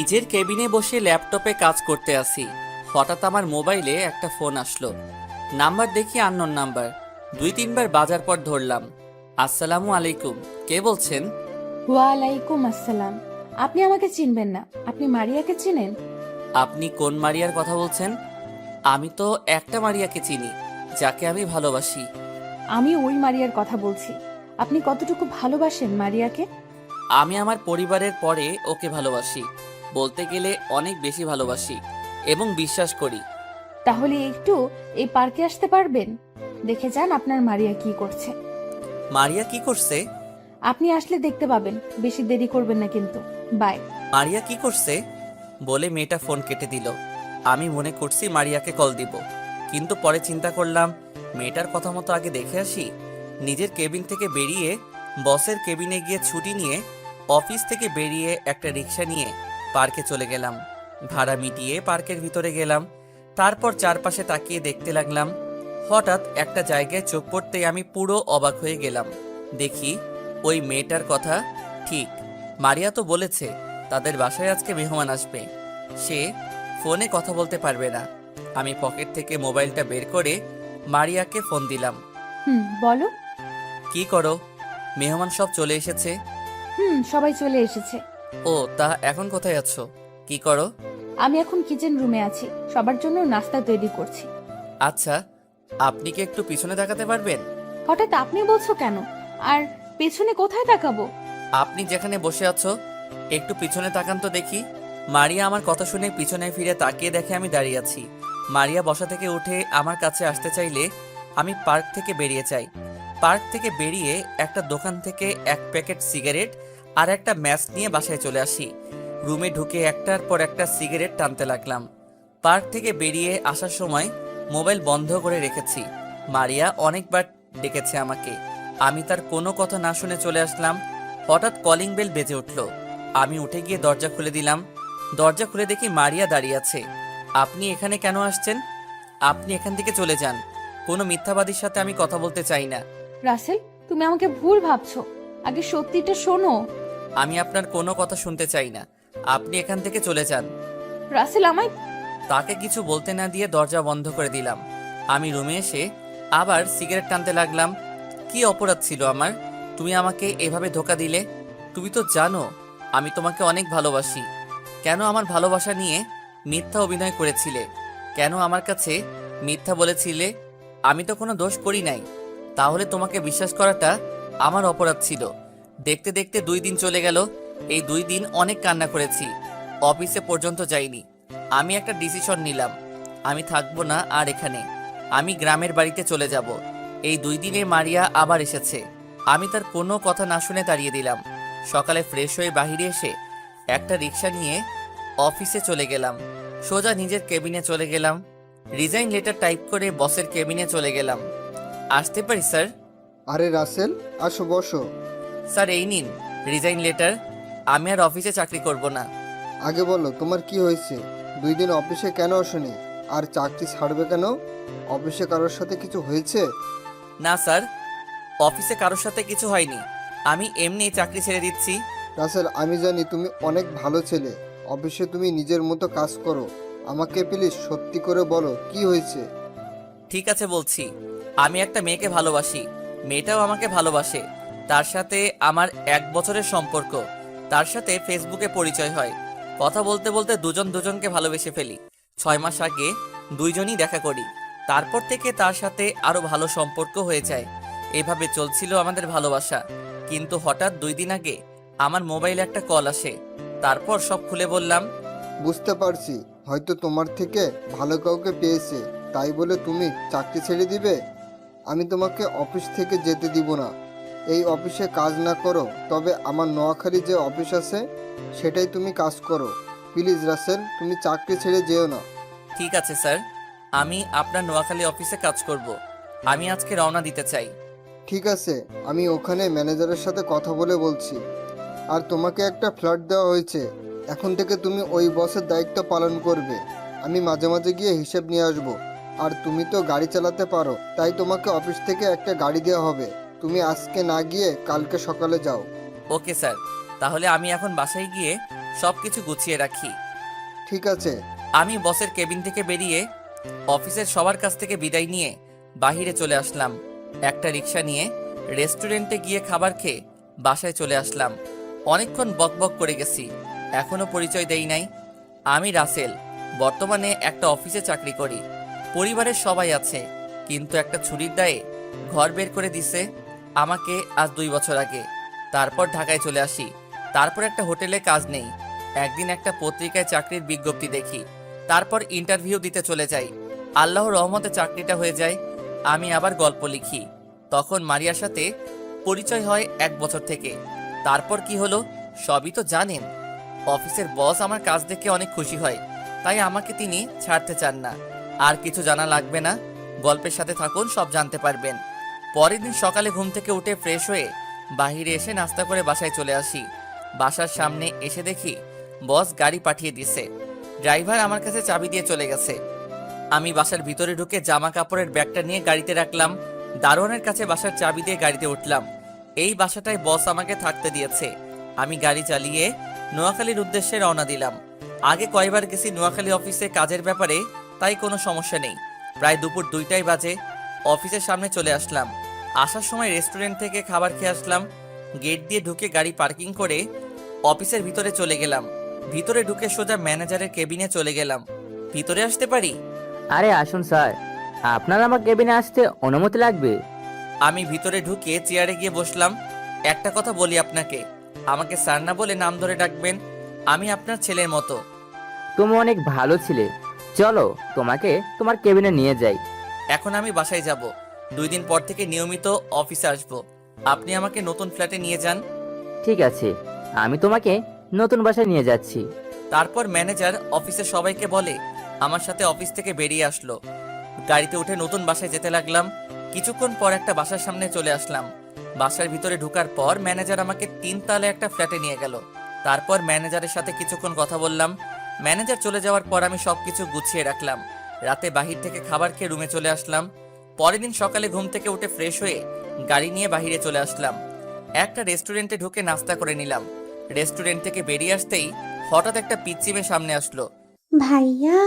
নিজের কেবিনে বসে ল্যাপটপে কাজ করতে আসি। হঠাৎ আমার মোবাইলে একটা ফোন আসলো। নাম্বার দেখি আননোন নাম্বার। 2-3 বার বাজার পর ধরলাম। আসসালামু আলাইকুম, কে বলছেন? ওয়ালাইকুম আসসালাম। আপনি আমাকে চিনবেন না, আপনি মারিয়াকে চিনেন? আপনি কোন মারিয়ার কথা বলছেন? আমি তো একটা মারিয়াকে চিনি, যাকে আমি ভালোবাসি। আমি ওই মারিয়ার কথা বলছি। আপনি কতটুকু ভালোবাসেন মারিয়াকে? আমি আমার পরিবারের পরে ওকে ভালোবাসি, বলতে গেলে অনেক বেশি ভালোবাসি এবং বিশ্বাস করি। তাহলে একটু এই পার্কে আসতে পারবেন? দেখে যান আপনার মারিয়া কি করছে। মারিয়া কি করছে? আপনি আসলে দেখতে পাবেন। বেশি দেরি করবেন না কিন্তু। বাই। মারিয়া কি করছে বলে মেয়েটা ফোন কেটে দিল। আমি মনে করছি মারিয়াকে কল দিব, কিন্তু পরে চিন্তা করলাম মেয়েটার কথা মতো আগে দেখে আসি। নিজের কেবিন থেকে বেরিয়ে বসের কেবিনে গিয়ে ছুটি নিয়ে অফিস থেকে বেরিয়ে একটা রিক্সা নিয়ে পার্কে চলে গেলাম। ভাড়া মিটিয়ে পার্কের ভিতরে গেলাম। তারপর চারপাশে তাকিয়ে দেখতে লাগলাম। হঠাৎ একটা জায়গায় চোখ পড়তেই আমি পুরো অবাক হয়ে গেলাম। দেখি ওই মেয়েটার কথা ঠিক। মারিয়া তো বলেছে তাদের বাসায় আজকে মেহমান আসবে। সে ফোনে কথা বলতে পারবে না। আমি পকেট থেকে মোবাইলটা বের করে মারিয়াকে ফোন দিলাম। বলো। কি করো? মেহমান সব চলে এসেছে। সবাই চলে এসেছে। ও, তা এখন কোথায় আছো? কি করো? আমি এখন কিচেন রুমে আছি, সবার জন্য নাস্তা তৈরি করছি। আচ্ছা, আপনি কি একটু পিছনে তাকাতে পারবেন? হঠাৎ আপনি বলছো কেন? আর পেছনে কোথায় তাকাবো? আপনি যেখানে বসে আছো একটু পিছনে তাকান তো দেখি। মারিয়া আমার কথা শুনে পিছনে ফিরে তাকিয়ে দেখে আমি দাঁড়িয়ে আছি। মারিয়া বসা থেকে উঠে আমার কাছে আসতে চাইলে আমি পার্ক থেকে বেরিয়ে যাই। পার্ক থেকে বেরিয়ে একটা দোকান থেকে এক প্যাকেট সিগারেট আর একটা ম্যাচ নিয়ে বাসায় চলে আসি। রুমে ঢুকে একটার পর একটা সিগারেট টানতে লাগলাম। পার্ক থেকে বেরিয়ে আসার সময় মোবাইল বন্ধ করে রেখেছি। মারিয়া অনেকবার ডেকেছে আমাকে, আমি তার কোনো কথা না শুনে চলে আসলাম। হঠাৎ কলিং বেল বেজে উঠল। আমি উঠে গিয়ে দরজা খুলে দিলাম। দরজা খুলে দেখি মারিয়া দাঁড়িয়ে আছে। আপনি এখানে কেন আসছেন? আপনি এখান থেকে চলে যান। কোনো মিথ্যাবাদীর সাথে আমি কথা বলতে চাই না। রাসেল, তুমি আমাকে ভুল ভাবছো। আগে সত্যিটা শোনো। আমি আপনার কোনো কথা শুনতে চাই না। আপনি এখান থেকে চলে যান। রাসেল আমায়। তাকে কিছু বলতে না দিয়ে দরজা বন্ধ করে দিলাম। আমি রুমে এসে আবার সিগারেট টানতে লাগলাম। কি অপরাধ ছিল আমার? তুমি আমাকে এভাবে ধোঁকা দিলে। তুমি তো জানো আমি তোমাকে অনেক ভালোবাসি। কেন আমার ভালোবাসা নিয়ে মিথ্যা অভিনয় করেছিলে? কেন আমার কাছে মিথ্যা বলেছিলে? আমি তো কোনো দোষ করি নাই। তাহলে তোমাকে বিশ্বাস করাটা আমার অপরাধ ছিল। দেখতে দেখতে 2 দিন চলে গেল। এই 2 দিন অনেক কান্না করেছি। অফিসে পর্যন্ত যাইনি। আমি একটা ডিসিশন নিলাম, আমি থাকবো না আর এখানে। আমি গ্রামের বাড়িতে চলে যাব। এই 2 দিনে মারিয়া আবার এসেছে। আমি তার কোনো কথা না শুনে তাড়িয়ে দিলাম। সকালে ফ্রেশ হয়ে বাইরে এসে একটা রিক্সা নিয়ে অফিসে চলে গেলাম। সোজা নিজের কেবিনে চলে গেলাম। রিজাইন লেটার টাইপ করে বসের কেবিনে চলে গেলাম। আসতে পারি স্যার? আরে রাসেল, আসো বসো। স্যার এই নিন রিজাইন লেটার। আমি আর অফিসে চাকরি করব না। আগে বলো তোমার কি হয়েছে? 2 দিন অফিসে কেন আসোনি? আর চাকরি ছাড়বে কেন? অফিসে কারোর সাথে কিছু হয়েছে? না স্যার, অফিসে কারোর সাথে কিছু হয়নি। আমি এমনি চাকরি ছেড়ে দিচ্ছি। রাসেল, আমি জানি তুমি অনেক ভালো ছেলে। অফিসে তুমি নিজের মতো কাজ করো। আমাকে প্লিজ সত্যি করে বলো কি হয়েছে। ঠিক আছে বলছি, আমি একটা মেয়েকে ভালোবাসি। মেয়েটাও আমাকে ভালোবাসে। তার সাথে আমার 1 বছরের সম্পর্ক। তার সাথে ফেসবুকে পরিচয় হয়। কথা বলতে বলতে দুজন দুজনকে ভালোবেসে ফেলি। 6 মাস আগে দুইজনই দেখা করি। তারপর থেকে তার সাথে আরো ভালো সম্পর্ক হয়ে যায়। এভাবে চলছিল আমাদের ভালোবাসা। কিন্তু হঠাৎ 2 দিন আগে আমার মোবাইলে একটা কল আসে। তারপর সব খুলে বললাম। বুঝতে পারছি, হয়তো তোমার থেকে ভালো কাউকে পেয়েছে, তাই বলে তুমি চাকরি ছেড়ে দিবে? আমি তোমাকে অফিস থেকে যেতে দিব না। এই অফিসে কাজ না করো, তবে আমার নোয়াখালী যে অফিস আছে সেটাই তুমি কাজ করো। প্লিজ রাসেল, তুমি চাকরি ছেড়ে যেও না। ঠিক আছে স্যার, আমি আপনার নোয়াখালী অফিসে কাজ করব। আমি আজকে রওনা দিতে চাই। ঠিক আছে, আমি ওখানে ম্যানেজারের সাথে কথা বলে বলছি। আর তোমাকে একটা ফ্ল্যাট দেওয়া হয়েছে। এখন থেকে তুমি ওই বসের দায়িত্ব পালন করবে। আমি মাঝে মাঝে গিয়ে হিসেব নিয়ে আসবো। আর তুমি তো গাড়ি চালাতে পারো, তাই তোমাকে অফিস থেকে একটা গাড়ি দেওয়া হবে। তুমি আজকে না গিয়ে কালকে সকালে যাও। ওকে স্যার, তাহলে আমি এখন বাসায় গিয়ে সব কিছু গুছিয়ে রাখি। ঠিক আছে। আমি বসের কেবিন থেকে বেরিয়ে অফিসের সবার কাছ থেকে বিদায় নিয়ে বাইরে চলে আসলাম। একটা রিক্সা নিয়ে রেস্টুরেন্টে গিয়ে খাবার খেয়ে বাসায় চলে আসলাম। অনেকক্ষণ বকবক করে গেছি, এখনো পরিচয় দেই নাই। আমি রাসেল, বর্তমানে একটা অফিসে চাকরি করি। পরিবারের সবাই আছে, কিন্তু একটা ছুরির দায়ে ঘর বের করে দিছে আমাকে আজ 2 বছর আগে। তারপর ঢাকায় চলে আসি। তারপর একটা হোটেলে কাজ নেই। একদিন একটা পত্রিকায় চাকরির বিজ্ঞপ্তি দেখি, তারপর ইন্টারভিউ দিতে চলে যাই। আল্লাহর রহমতে চাকরিটা হয়ে যায়। আমি আবার গল্প লিখি। তখন মারিয়ার সাথে পরিচয় হয় 1 বছর থেকে। তারপর কি হলো সবই তো জানেন। অফিসের বস আমার কাজ দেখে অনেক খুশি হয়, তাই আমাকে তিনি ছাড়তে চান না। আর কিছু জানা লাগবে না, গল্পের সাথে থাকুন, সব জানতে পারবেন। পরের দিন সকালে ঘুম থেকে উঠে ফ্রেশ হয়ে বাইরে এসে নাস্তা করে বাসায় চলে আসি। বাসার সামনে এসে দেখি বস গাড়ি পাঠিয়ে দিছে। ড্রাইভার আমার কাছে চাবি দিয়ে চলে গেছে। আমি বাসার ভিতরে ঢুকে জামা কাপড়ের ব্যাগটা নিয়ে গাড়িতে রাখলাম। দারোয়ানের কাছে বাসার চাবি দিয়ে গাড়িতে উঠলাম। এই বাসাটায় বস আমাকে থাকতে দিয়েছে। আমি গাড়ি চালিয়ে নোয়াখালীর উদ্দেশ্যে রওনা দিলাম। আগে কয়বার গেছি নোয়াখালী অফিসে কাজের ব্যাপারে, তাই কোনো সমস্যা নেই। প্রায় দুপুর 2টাই বাজে। অফিসের সামনে চলে আসলাম। আসার সময় রেস্টুরেন্ট থেকে খাবার খেয়ে আসলাম। গেট দিয়ে ঢুকে গাড়ি পার্কিং করে অফিসের ভিতরে চলে গেলাম। ভিতরে ঢুকে সোজা ম্যানেজারের কেবিনে চলে গেলাম। ভিতরে আসতে পারি? আরে আসুন স্যার, আপনার আমার কেবিনে আসতে অনুমতি লাগবে? আমি ভিতরে ঢুকে চেয়ারে গিয়ে বসলাম। একটা কথা বলি আপনাকে, আমাকে স্যার না বলে নাম ধরে ডাকবেন। আমি আপনার ছেলের মতো। তুমি অনেক ভালো ছিলে, চলো তোমাকে তোমার কেবিনে নিয়ে যাই। এখন আমি বাসায় যাব। 2 দিন পর থেকে নিয়মিত অফিসে আসব। আপনি আমাকে নতুন ফ্ল্যাটে নিয়ে যান। ঠিক আছে, আমি তোমাকে নতুন বাসায় নিয়ে যাচ্ছি। তারপর ম্যানেজার অফিসের সবাইকে বলে আমার সাথে অফিস থেকে বেরিয়ে আসলো। গাড়িতে উঠে নতুন বাসায় যেতে লাগলাম। কিছুক্ষণ পর একটা বাসার সামনে চলে আসলাম। বাসার ভিতরে ঢোকার পর ম্যানেজার আমাকে 3 তলে একটা ফ্ল্যাটে নিয়ে গেল। তারপর ম্যানেজারের সাথে কিছুক্ষণ কথা বললাম। ম্যানেজার চলে যাওয়ার পর আমি সবকিছু গুছিয়ে রাখলাম। রাতে বাহির থেকে খাবার খেয়ে রুমে চলে আসলাম। পরের দিন সকালে ঘুম থেকে উঠে ফ্রেশ হয়ে গাড়ি নিয়ে বাইরে চলে আসলাম। একটা রেস্টুরেন্টে ঢুকে নাস্তা করে নিলাম। রেস্টুরেন্ট থেকে বেরিয়ে আসতেই হঠাৎ একটা পিচ্চি মেয়ে সামনে আসলো। ভাইয়া,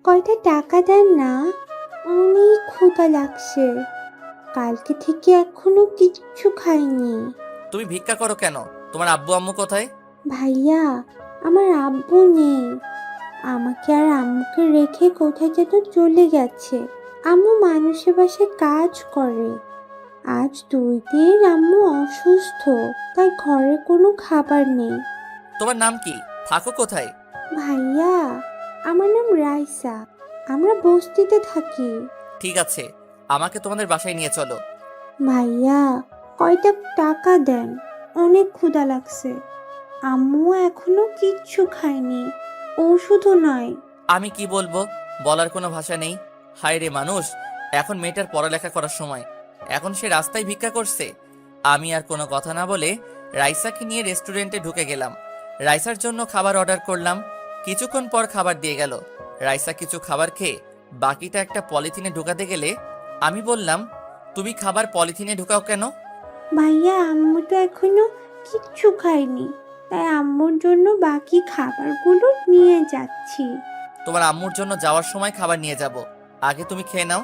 কয়টা টাকা দেন না, অনেক ক্ষুধা লাগছে। কালকে থেকে এখনো কিচ্ছু খাইনি। তুমি ভিক্ষা করো কেন? তোমার আব্বু আম্মু কোথায়? ভাইয়া, আমার আব্বু নেই। আমাকে আর আম্মুকে রেখে কোথায় যেন চলে গেছে। আম্মু মানুষের বাসায় কাজ করে। আজ 2 দিন আম্মু অসুস্থ, তাই ঘরে কোনো খাবার নেই। তোমার নাম কি? থাকো কোথায়? ভাইয়া, আমার নাম রাইসা। আমরা বস্তিতে থাকি। ঠিক আছে, আমাকে তোমাদের বাসায় নিয়ে চলো। ভাইয়া, কয়টা টাকা দেন, অনেক ক্ষুধা লাগছে। আম্মু এখনো কিচ্ছু খায়নি, ওষুধও নয়। আমি কি বলবো, বলার কোনো ভাষা নেই। হায় রে মানুষ, এখন মেয়েটার পড়ালেখা করার সময়, এখন সে রাস্তায় ভিক্ষা করছে। আমি আর কোনো কথা না বলে রাইসাকে নিয়ে রেস্টুরেন্টে ঢুকে গেলাম। রাইসার জন্য খাবার অর্ডার করলাম। কিছুক্ষণ পর খাবার দিয়ে গেল। রাইসা কিছু খাবার খেয়ে বাকিটা একটা পলিথিনে ঢুকাতে গেলে আমি বললাম, তুমি খাবার পলিথিনে ঢুকাও কেন? ভাইয়া, আম্মু তো এখনো কিচ্ছু খায়নি, তাই আম্মুর জন্য বাকি খাবারগুলো নিয়ে যাচ্ছি। তোমার আম্মুর জন্য যাওয়ার সময় খাবার নিয়ে যাব, আগে তুমি খেয়ে নাও।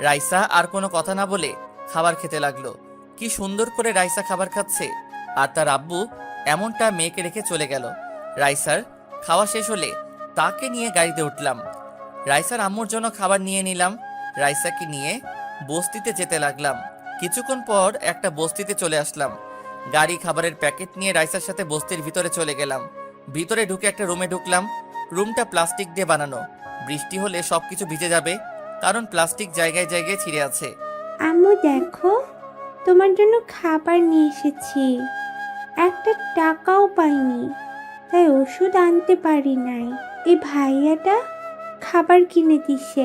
রাইসা আর কোনো কথা না বলে খাবার খেতে লাগলো। কি সুন্দর করে রাইসা খাবার খাচ্ছে, আর তার আব্বু এমনটা মেয়েকে রেখে চলে গেল। রাইসার খাওয়া শেষ হলে তাকে নিয়ে গাড়িতে উঠলাম। রাইসার আম্মুর জন্য খাবার নিয়ে নিলাম। রাইসাকে নিয়ে বস্তিতে যেতে লাগলাম। কিছুক্ষণ পর একটা বস্তিতে চলে আসলাম। গাড়ি খাবারের প্যাকেট নিয়ে রাইসার সাথে বস্তির ভিতরে চলে গেলাম। ভিতরে ঢুকে একটা রুমে ঢুকলাম। রুমটা প্লাস্টিক দিয়ে বানানো, বৃষ্টি হলে সবকিছু ভিজে যাবে, কারণ প্লাস্টিক জায়গায় জায়গায় ছিঁড়ে আছে। আম্মু দেখো, তোমার জন্য খাবার নিয়ে এসেছি। একটা টাকাও পাইনি, তাই ওষুধ আনতে পারি নাই। এই ভাইয়াটা খাবার কিনে দিছে।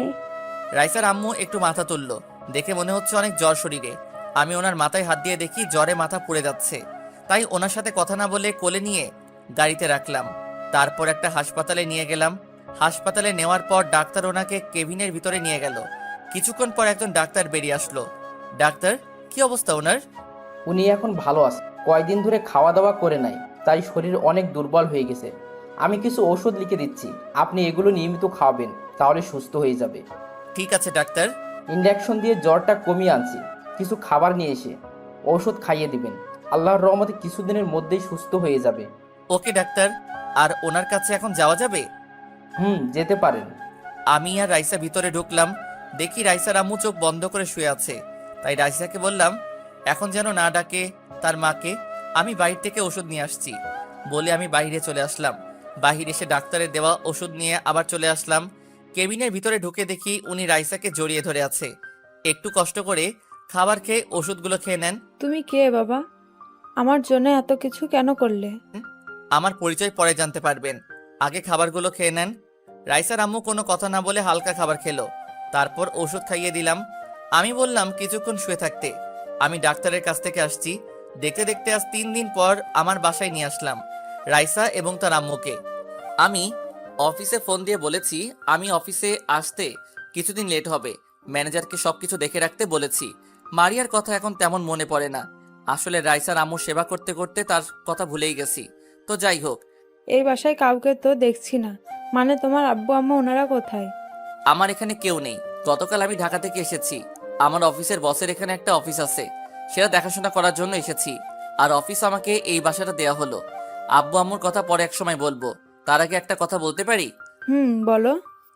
রাইসার আম্মু একটু মাথা তুললো, দেখে মনে হচ্ছে অনেক জ্বর শরীরে। আমি ওনার মাথায় হাত দিয়ে দেখি জ্বরে মাথা পুড়ে যাচ্ছে, তাই ওনার সাথে কথা না বলে কোলে নিয়ে গাড়িতে রাখলাম। তারপর একটা হাসপাতালে নিয়ে গেলাম। হাসপাতালে নেওয়ার পর ডাক্তার ওনাকে কেবিনের ভিতরে নিয়ে গেল। কিছুক্ষণ পর একজন ডাক্তার বেরিয়ে আসলো। ডাক্তার, কি অবস্থা ওনার? উনি এখন ভালো আছে, কয়দিন ধরে খাওয়া দাওয়া করে নাই, তাই শরীর অনেক দুর্বল হয়ে গেছে। আমি কিছু ওষুধ লিখে দিচ্ছি, আপনি এগুলো নিয়মিত খাওয়াবেন, তাহলে সুস্থ হয়ে যাবে। ঠিক আছে ডাক্তার। ইনজেকশন দিয়ে জ্বরটা কমিয়ে আনছি, কিছু খাবার নিয়ে এসে ঔষধ খাইয়ে দিবেন। আল্লাহর রহমতে কিছুদিনের মধ্যেই সুস্থ হয়ে যাবে। ওকে ডাক্তার। আর ওনার কাছে এখন যাওয়া যাবে? যেতে পারেন। আমি আর রাইসা ভিতরে ঢুকলাম, দেখি রাইসার আম্মু চোখ বন্ধ করে শুয়ে আছে। তাই রাইসাকে বললাম এখন যেন না ডাকে তার মাকে, আমি বাইরে থেকে ওষুধ নিয়ে আসছি বলে আমি বাইরে চলে আসলাম। বাহিরে এসে ডাক্তারের দেওয়া ওষুধ নিয়ে আবার চলে আসলাম। কেবিনের ভিতরে ঢুকে দেখি উনি রাইসাকে জড়িয়ে ধরে আছে। একটু কষ্ট করে খাবার খেয়ে ওষুধগুলো খেয়ে নেন। তুমি কে বাবা? আমার জন্য এত কিছু কেন করলে? আমার পরিচয় পরে জানতে পারবেন, আগে খাবারগুলো খেয়ে নেন। রাইসার আম্মু কোনো কথা না বলে হালকা খাবার খেলো, তারপর ওষুধ খাইয়ে দিলাম। আমি বললাম কিছুক্ষণ শুয়ে থাকতে, আমি ডাক্তারের কাছ থেকে আসছি। দেখতে দেখতে আজ 3 দিন পর আমার বাসায় নিয়ে আসলাম রাইসা এবং তার আম্মুকে। আমি অফিসে ফোন দিয়ে বলেছি আমি অফিসে আসতে কিছুদিন লেট হবে, ম্যানেজারকে সবকিছু দেখে রাখতে বলেছি। মারিয়ার কথা এখন তেমন মনে পড়ে না, আসলে রাইসার আম্মুর সেবা করতে করতে তার কথা ভুলেই গেছি। তো যাই হোক, এই বাসায় কাউকে তো দেখছি না, মানে তোমার আব্বু আম্মা ওনারা কোথায়? আমার এখানে কেউ নেই। গতকাল আমি ঢাকা থেকে এসেছি, আমার অফিসের বসের এখানে একটা অফিস আছে, সেটা দেখাশোনা করার জন্য এসেছি। আর অফিস আমাকে এই বাসাটা দেয়া হলো। আব্বু আম্মুর কথা পরে এক সময় বলবো, তার আগে একটা কথা বলতে পারি? বলো।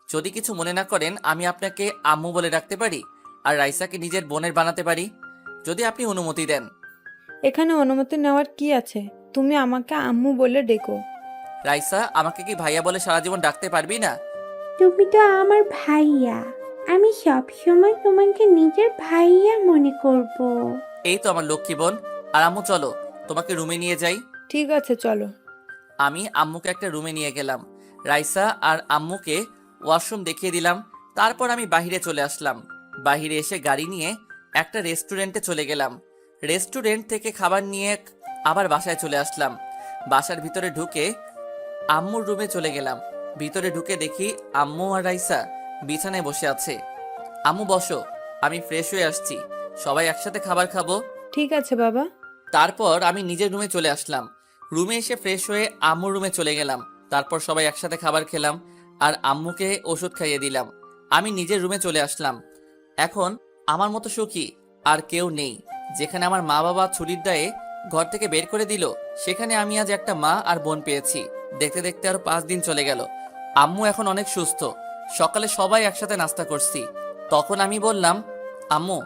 যদি কিছু মনে না করেন আমি আপনাকে আম্মু বলে ডাকতে পারি, আর রাইসাকে নিজের বোনের বানাতে পারি, যদি আপনি অনুমতি দেন। এখানে অনুমতি নেওয়ার কি আছে? তুমি আমাকে আম্মু বলে ডেকো। রাইসা, আমাকে কি ভাইয়া বলে সারা জীবন ডাকতে পারবি না? তুমি তো আমার ভাইয়া, আমি সব সময় তোমাকে নিজের ভাইয়া মনে করব। এই তো আমার লক্ষ্মী বোন। আর আম্মু চলো তোমাকে রুমে নিয়ে যাই। ঠিক আছে চলো। আমি আম্মুকে একটা রুমে নিয়ে গেলাম, রাইসা আর আম্মুকে ওয়াশরুম দেখিয়ে দিলাম। তারপর আমি বাহিরে চলে আসলাম। বাহিরে এসে গাড়ি নিয়ে একটা রেস্টুরেন্টে চলে গেলাম। রেস্টুরেন্ট থেকে খাবার নিয়ে আবার বাসায় চলে আসলাম। বাসার ভিতরে ঢুকে আম্মুর রুমে চলে গেলাম। ভিতরে ঢুকে দেখি আম্মু আর রাইসা বিছানায় বসে আছে। আম্মু বসো, আমি ফ্রেশ হয়ে আসছি, সবাই একসাথে খাবার খাবো। ঠিক আছে বাবা। তারপর আমি নিজের রুমে চলে আসলাম। রুমে এসে ফ্রেশ হয়ে আম্মুর রুমে চলে গেলাম। তারপর সবাই একসাথে খাবার খেলাম আর আম্মুকে ওষুধ খাইয়ে দিলাম। আমি নিজের রুমে চলে আসলাম। এখন আমার মতো সুখী আর কেউ নেই। যেখানে আমার মা বাবা ছুরির দায়ে ঘর থেকে বের করে দিল, সেখানে আমি আজ একটা মা আর বোন পেয়েছি। দেখতে দেখতে আরো 5 দিন চলে গেল। আম্মু এখন অনেক সুস্থ। সকালে সবাই একসাথে নাস্তা করছি। তখন আমি বললাম, আম্মু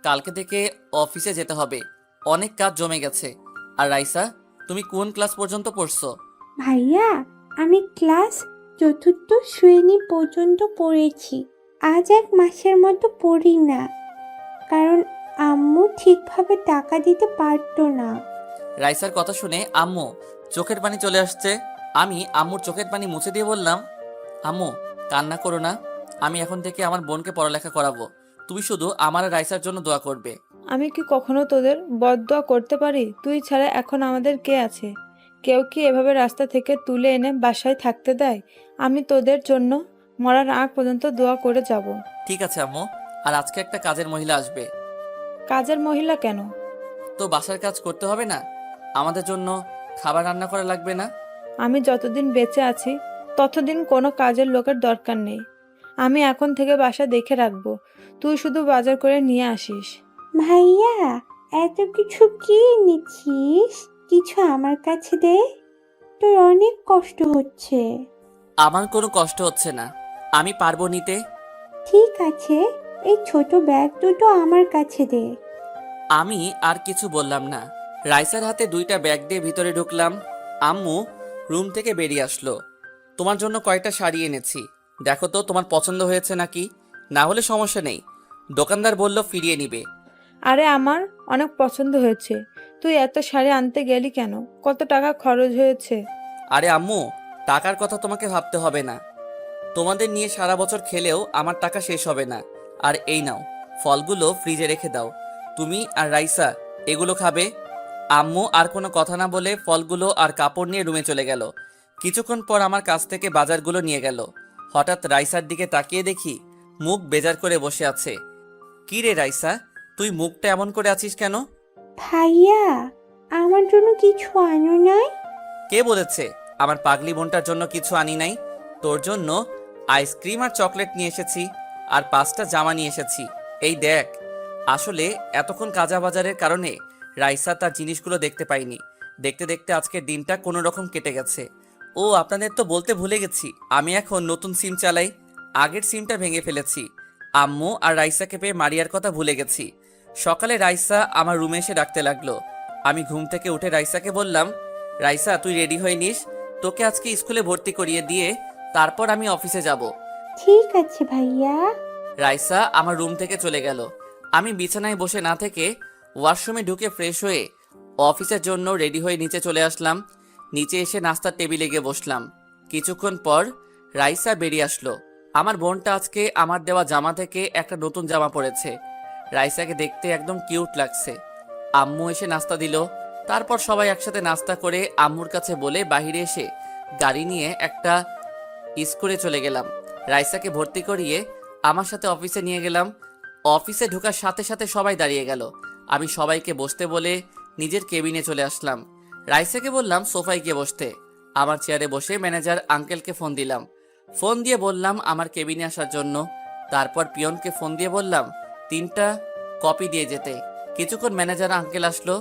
কালকে থেকে অফিসে যেতে হবে, অনেক কাজ জমে গেছে। আর রাইসা, তুমি কোন ক্লাস পর্যন্ত পড়ছো? ভাইয়া, আমি ক্লাস 4র্থ শ্রেণী পর্যন্ত পড়েছি। আজ 1 মাসের মতো পড়ি না, কারণ আম্মু ঠিকভাবে টাকা দিতে পারতো না। রাইসার কথা শুনে আম্মু চোখের পানি চলে আসছে। আমি আম্মুর চোখের পানি মুছে দিয়ে বললাম, আম্মু কান্না করো না, আমি এখন থেকে আমার বোনকে পড়ালেখা করাবো। তুমি শুধু আমার আর রাইসার জন্য দোয়া করবে। আমি কি কখনো তোদের বদদোয়া করতে পারি? তুই ছাড়া এখন আমাদের কে আছে? কেউ কি এভাবে রাস্তা থেকে তুলে এনে বাসায় থাকতে দেয়? আমি তোদের জন্য মরার আগ পর্যন্ত দোয়া করে যাব। ঠিক আছে আম্মু। আর আজকে একটা কাজের মহিলা আসবে। কাজের মহিলা কেন? তো বাসার কাজ করতে হবে না? আমাদের জন্য খাবার রান্না করা লাগবে না? আমি যতদিন বেঁচে আছি ততদিন কোনো কাজের লোকের দরকার নেই। আমি এখন থেকে বাসা দেখে রাখবো, তুই শুধু বাজার করে নিয়ে আসিস। ভাইয়া, এত কিছু কি এনেছিস? কিছু আমার কাছে দে, তোর অনেক কষ্ট হচ্ছে। আমার কোনো কষ্ট হচ্ছে না, আমি পারবো নিতে। ঠিক আছে, এই ছোট ব্যাগ দুটো আমার কাছে দে। আমি আর কিছু বললাম না। রাইসার হাতে 2টা ব্যাগ দিয়ে ভিতরে ঢুকলাম। আম্মু রুম থেকে বেরিয়ে আসলো। তোমার জন্য কয়েকটা শাড়ি এনেছি, দেখো তো তোমার পছন্দ হয়েছে নাকি, না হলে সমস্যা নেই, দোকানদার বলল ফিরিয়ে নিবে। আরে আমার অনেক পছন্দ হয়েছে। তুই এত শাড়ি আনতে গেলি কেন? কত টাকা খরচ হয়েছে? আরে আম্মু, টাকার কথা তোমাকে ভাবতে হবে না, তোমাদের নিয়ে সারা বছর খেলেও আমার টাকা শেষ হবে না। আর এই নাও, ফলগুলো ফ্রিজে রেখে দাও, তুমি আর রাইসা এগুলো খাবে। আম্মু আর কোনো কথা না বলে ফলগুলো আর কাপড় নিয়ে রুমে চলে গেল। কিছুক্ষণ পর আমার কাছ থেকে বাজারগুলো নিয়ে গেল। হঠাৎ রাইসার দিকে তাকিয়ে দেখি মুখ বেজার করে বসে আছে। কি রে রাইসা, তুই মুখটা এমন করে আছিস কেন? ভাইয়া, আমার জন্য কিছু আনো নাই? কে বলেছে আমার পাগলি বোনটার জন্য কিছু আনি নাই? তোর জন্য আইসক্রিম আর চকলেট নিয়ে এসেছি, আর 5টা জামা নিয়ে এসেছি। এই দেখ। আসলে এতক্ষণ কাজা বাজারের কারণে রাইসা তার জিনিসগুলো দেখতে পাইনি। দেখতে দেখতে আজকের দিনটা কোনো রকম কেটে গেছে। ও আপনাদের তো বলতে ভুলে গেছি, আমি এখন নতুন সিম চালাই। আগের সিমটা ভেঙে ফেলেছি। আম্মু আর রাইসাকে পেয়ে মারিয়ার কথা ভুলে গেছি। সকালে রাইসা আমার রুমে এসে ডাকতে লাগলো। আমি ঘুম থেকে উঠে রাইসাকে বললাম, রাইসা তুই রেডি হয়ে নিস, তোকে আজকে স্কুলে ভর্তি করিয়ে দিয়ে তারপর আমি অফিসে যাব। ঠিক আছে ভাইয়া। রাইসা আমার রুম থেকে চলে গেল। আমি বিছানায় বসে না থেকে ওয়াশরুমে ঢুকে ফ্রেশ হয়ে অফিসের জন্য রেডি হয়ে নিচে চলে আসলাম। নিচে এসে নাস্তার টেবিলে গিয়ে বসলাম। কিছুক্ষণ পর রাইসা বেরিয়ে আসলো। আমার বোনটা আজকে আমার দেওয়া জামা থেকে একটা নতুন জামা পরেছে। রাইসাকে দেখতে একদম কিউট লাগছে। আম্মু এসে নাস্তা দিল। তারপর সবাই একসাথে নাস্তা করে আম্মুর কাছে বলে বাইরে এসে গাড়ি নিয়ে একটা স্কুলে চলে গেলাম। রাইসাকে ভর্তি করিয়ে আমার সাথে অফিসে নিয়ে গেলাম। অফিসে ঢোকার সাথে সাথে সবাই দাঁড়িয়ে গেল। আমি সবাইকে বসতে বলে নিজের কেবিনে চলে আসলাম। রাইসাকে বললাম সোফায় গিয়ে বসতে। আমার চেয়ারে বসে ম্যানেজার আঙ্কেলকে ফোন দিলাম। ফোন দিয়ে বললাম আমার কেবিনে আসার জন্য। তারপর পিয়নকে ফোন দিয়ে বললাম 3টা কপি দিয়ে যেতে। কিছুক্ষণ ম্যানেজার আঙ্কেল আসলো।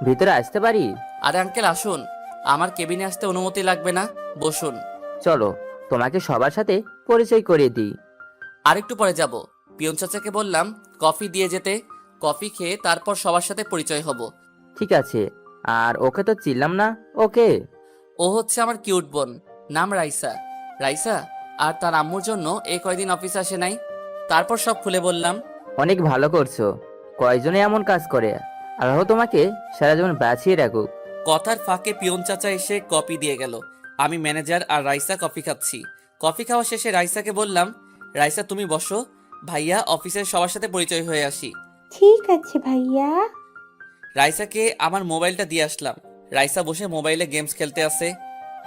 ভিতরে আসতে পারি? আরে আঙ্কেল আসুন, আমার কেবিনে আসতে অনুমতি লাগবে না, বসুন। চলো তোমাকে সবার সাথে পরিচয় করিয়ে দিই। আরেকটু পরে যাব। পিয়ন চাচাকে বললাম কফি দিয়ে যেতে। কফি খেয়ে তারপর সবার সাথে পরিচয় হব। ঠিক আছে। আর ওকে তো চিনলাম না, ওকে? ও হচ্ছে আমার কিউট বোন, নাম রাইসা। রাইসা আর তার আম্মুর জন্য এই কয়দিন অফিসে আসে নাই। তারপর সব খুলে বললাম। অনেক ভালো করছো। কয়জনে এমন কাজ করে? আল্লাহ তোমাকে সারা জীবন বাঁচিয়ে রাখুক। কথার ফাঁকে পিয়ন চাচা এসে কপি দিয়ে গেল। আমি ম্যানেজার আর রাইসা কফি খাচ্ছি। কফি খাওয়া শেষে রাইসাকে বললাম, রাইসা তুমি বসো, ভাইয়া অফিসের সবার সাথে পরিচয় হয়ে আসি। ঠিক আছে ভাইয়া। রাইসাকে আমার মোবাইলটা দিয়ে আসলাম। রাইসা বসে মোবাইলে গেমস খেলতে আছে।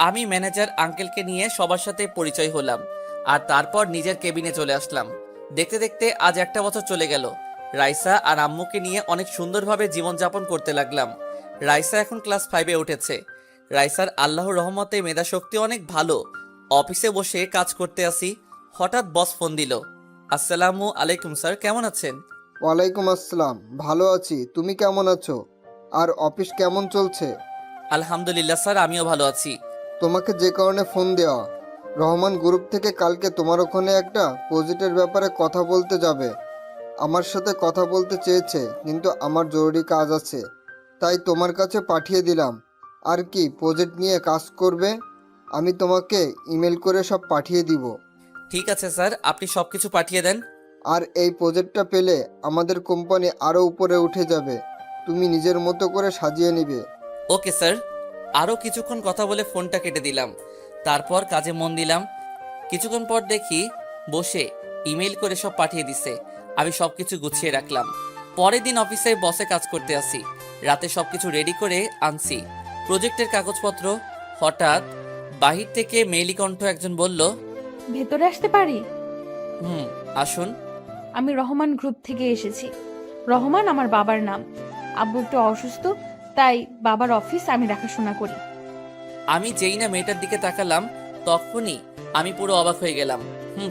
আমি ম্যানেজার আঙ্কেলকে নিয়ে সবার সাথে পরিচয় হলাম আর তারপর নিজের কেবিনে চলে আসলাম। দেখতে দেখতে আজ 1টা বছর চলে গেল। রাইসা আর আম্মুকে নিয়ে অনেক সুন্দরভাবে জীবনযাপন করতে লাগলাম। রাইসা এখন ক্লাস 5-এ উঠেছে। রাইসার আল্লাহর রহমতে মেধাশক্তি অনেক ভালো। অফিসে বসে কাজ করতে আসি, হঠাৎ বস ফোন দিল। আসসালামু আলাইকুম স্যার, কেমন আছেন? ওয়ালাইকুম আসসালাম, ভালো আছি। তুমি কেমন আছো? আর অফিস কেমন চলছে? আলহামদুলিল্লাহ স্যার, আমিও ভালো আছি। তোমাকে যে কারণে ফোন দেওয়া, রহমান গ্রুপ থেকে কালকে তোমার ওখানে একটা প্রজেক্টের ব্যাপারে কথা বলতে যাবে। আমার সাথে কথা বলতে চেয়েছে, কিন্তু আমার জরুরি কাজ আছে, তাই তোমার কাছে পাঠিয়ে দিলাম। আর কি প্রজেক্ট নিয়ে কাজ করবে? আমি তোমাকে ইমেল করে সব পাঠিয়ে দিব। ঠিক আছে স্যার, আপনি সব কিছু পাঠিয়ে দেন। আর এই প্রজেক্টটা পেলে আমাদের কোম্পানি আরও উপরে উঠে যাবে। তুমি নিজের মতো করে সাজিয়ে নিবে। Okay sir. আরও কিছুক্ষণ কথা বলে ফোনটা কেটে দিলাম। তারপর কাজে মন দিলাম। কিছুক্ষণ পর দেখি বসে ইমেল করে সব পাঠিয়ে দিছে। আমি সব কিছু গুছিয়ে রাখলাম। পরের দিন অফিসে বসে কাজ করতে আসি। রাতে সব কিছু রেডি করে আনছি, প্রজেক্টের কাগজপত্র। হঠাৎ বাহির থেকে মেইলি কণ্ঠ একজন বলল, ভেতরে আসতে পারি? আসুন। আমি রহমান গ্রুপ থেকে এসেছি। রহমান আমার বাবার নাম। আব্বু একটু অসুস্থ, তাই বাবার অফিস আমি দেখাশোনা করি। আমি যেই না মেয়েটার দিকে তাকালাম, তখনই আমি পুরো অবাক হয়ে গেলাম।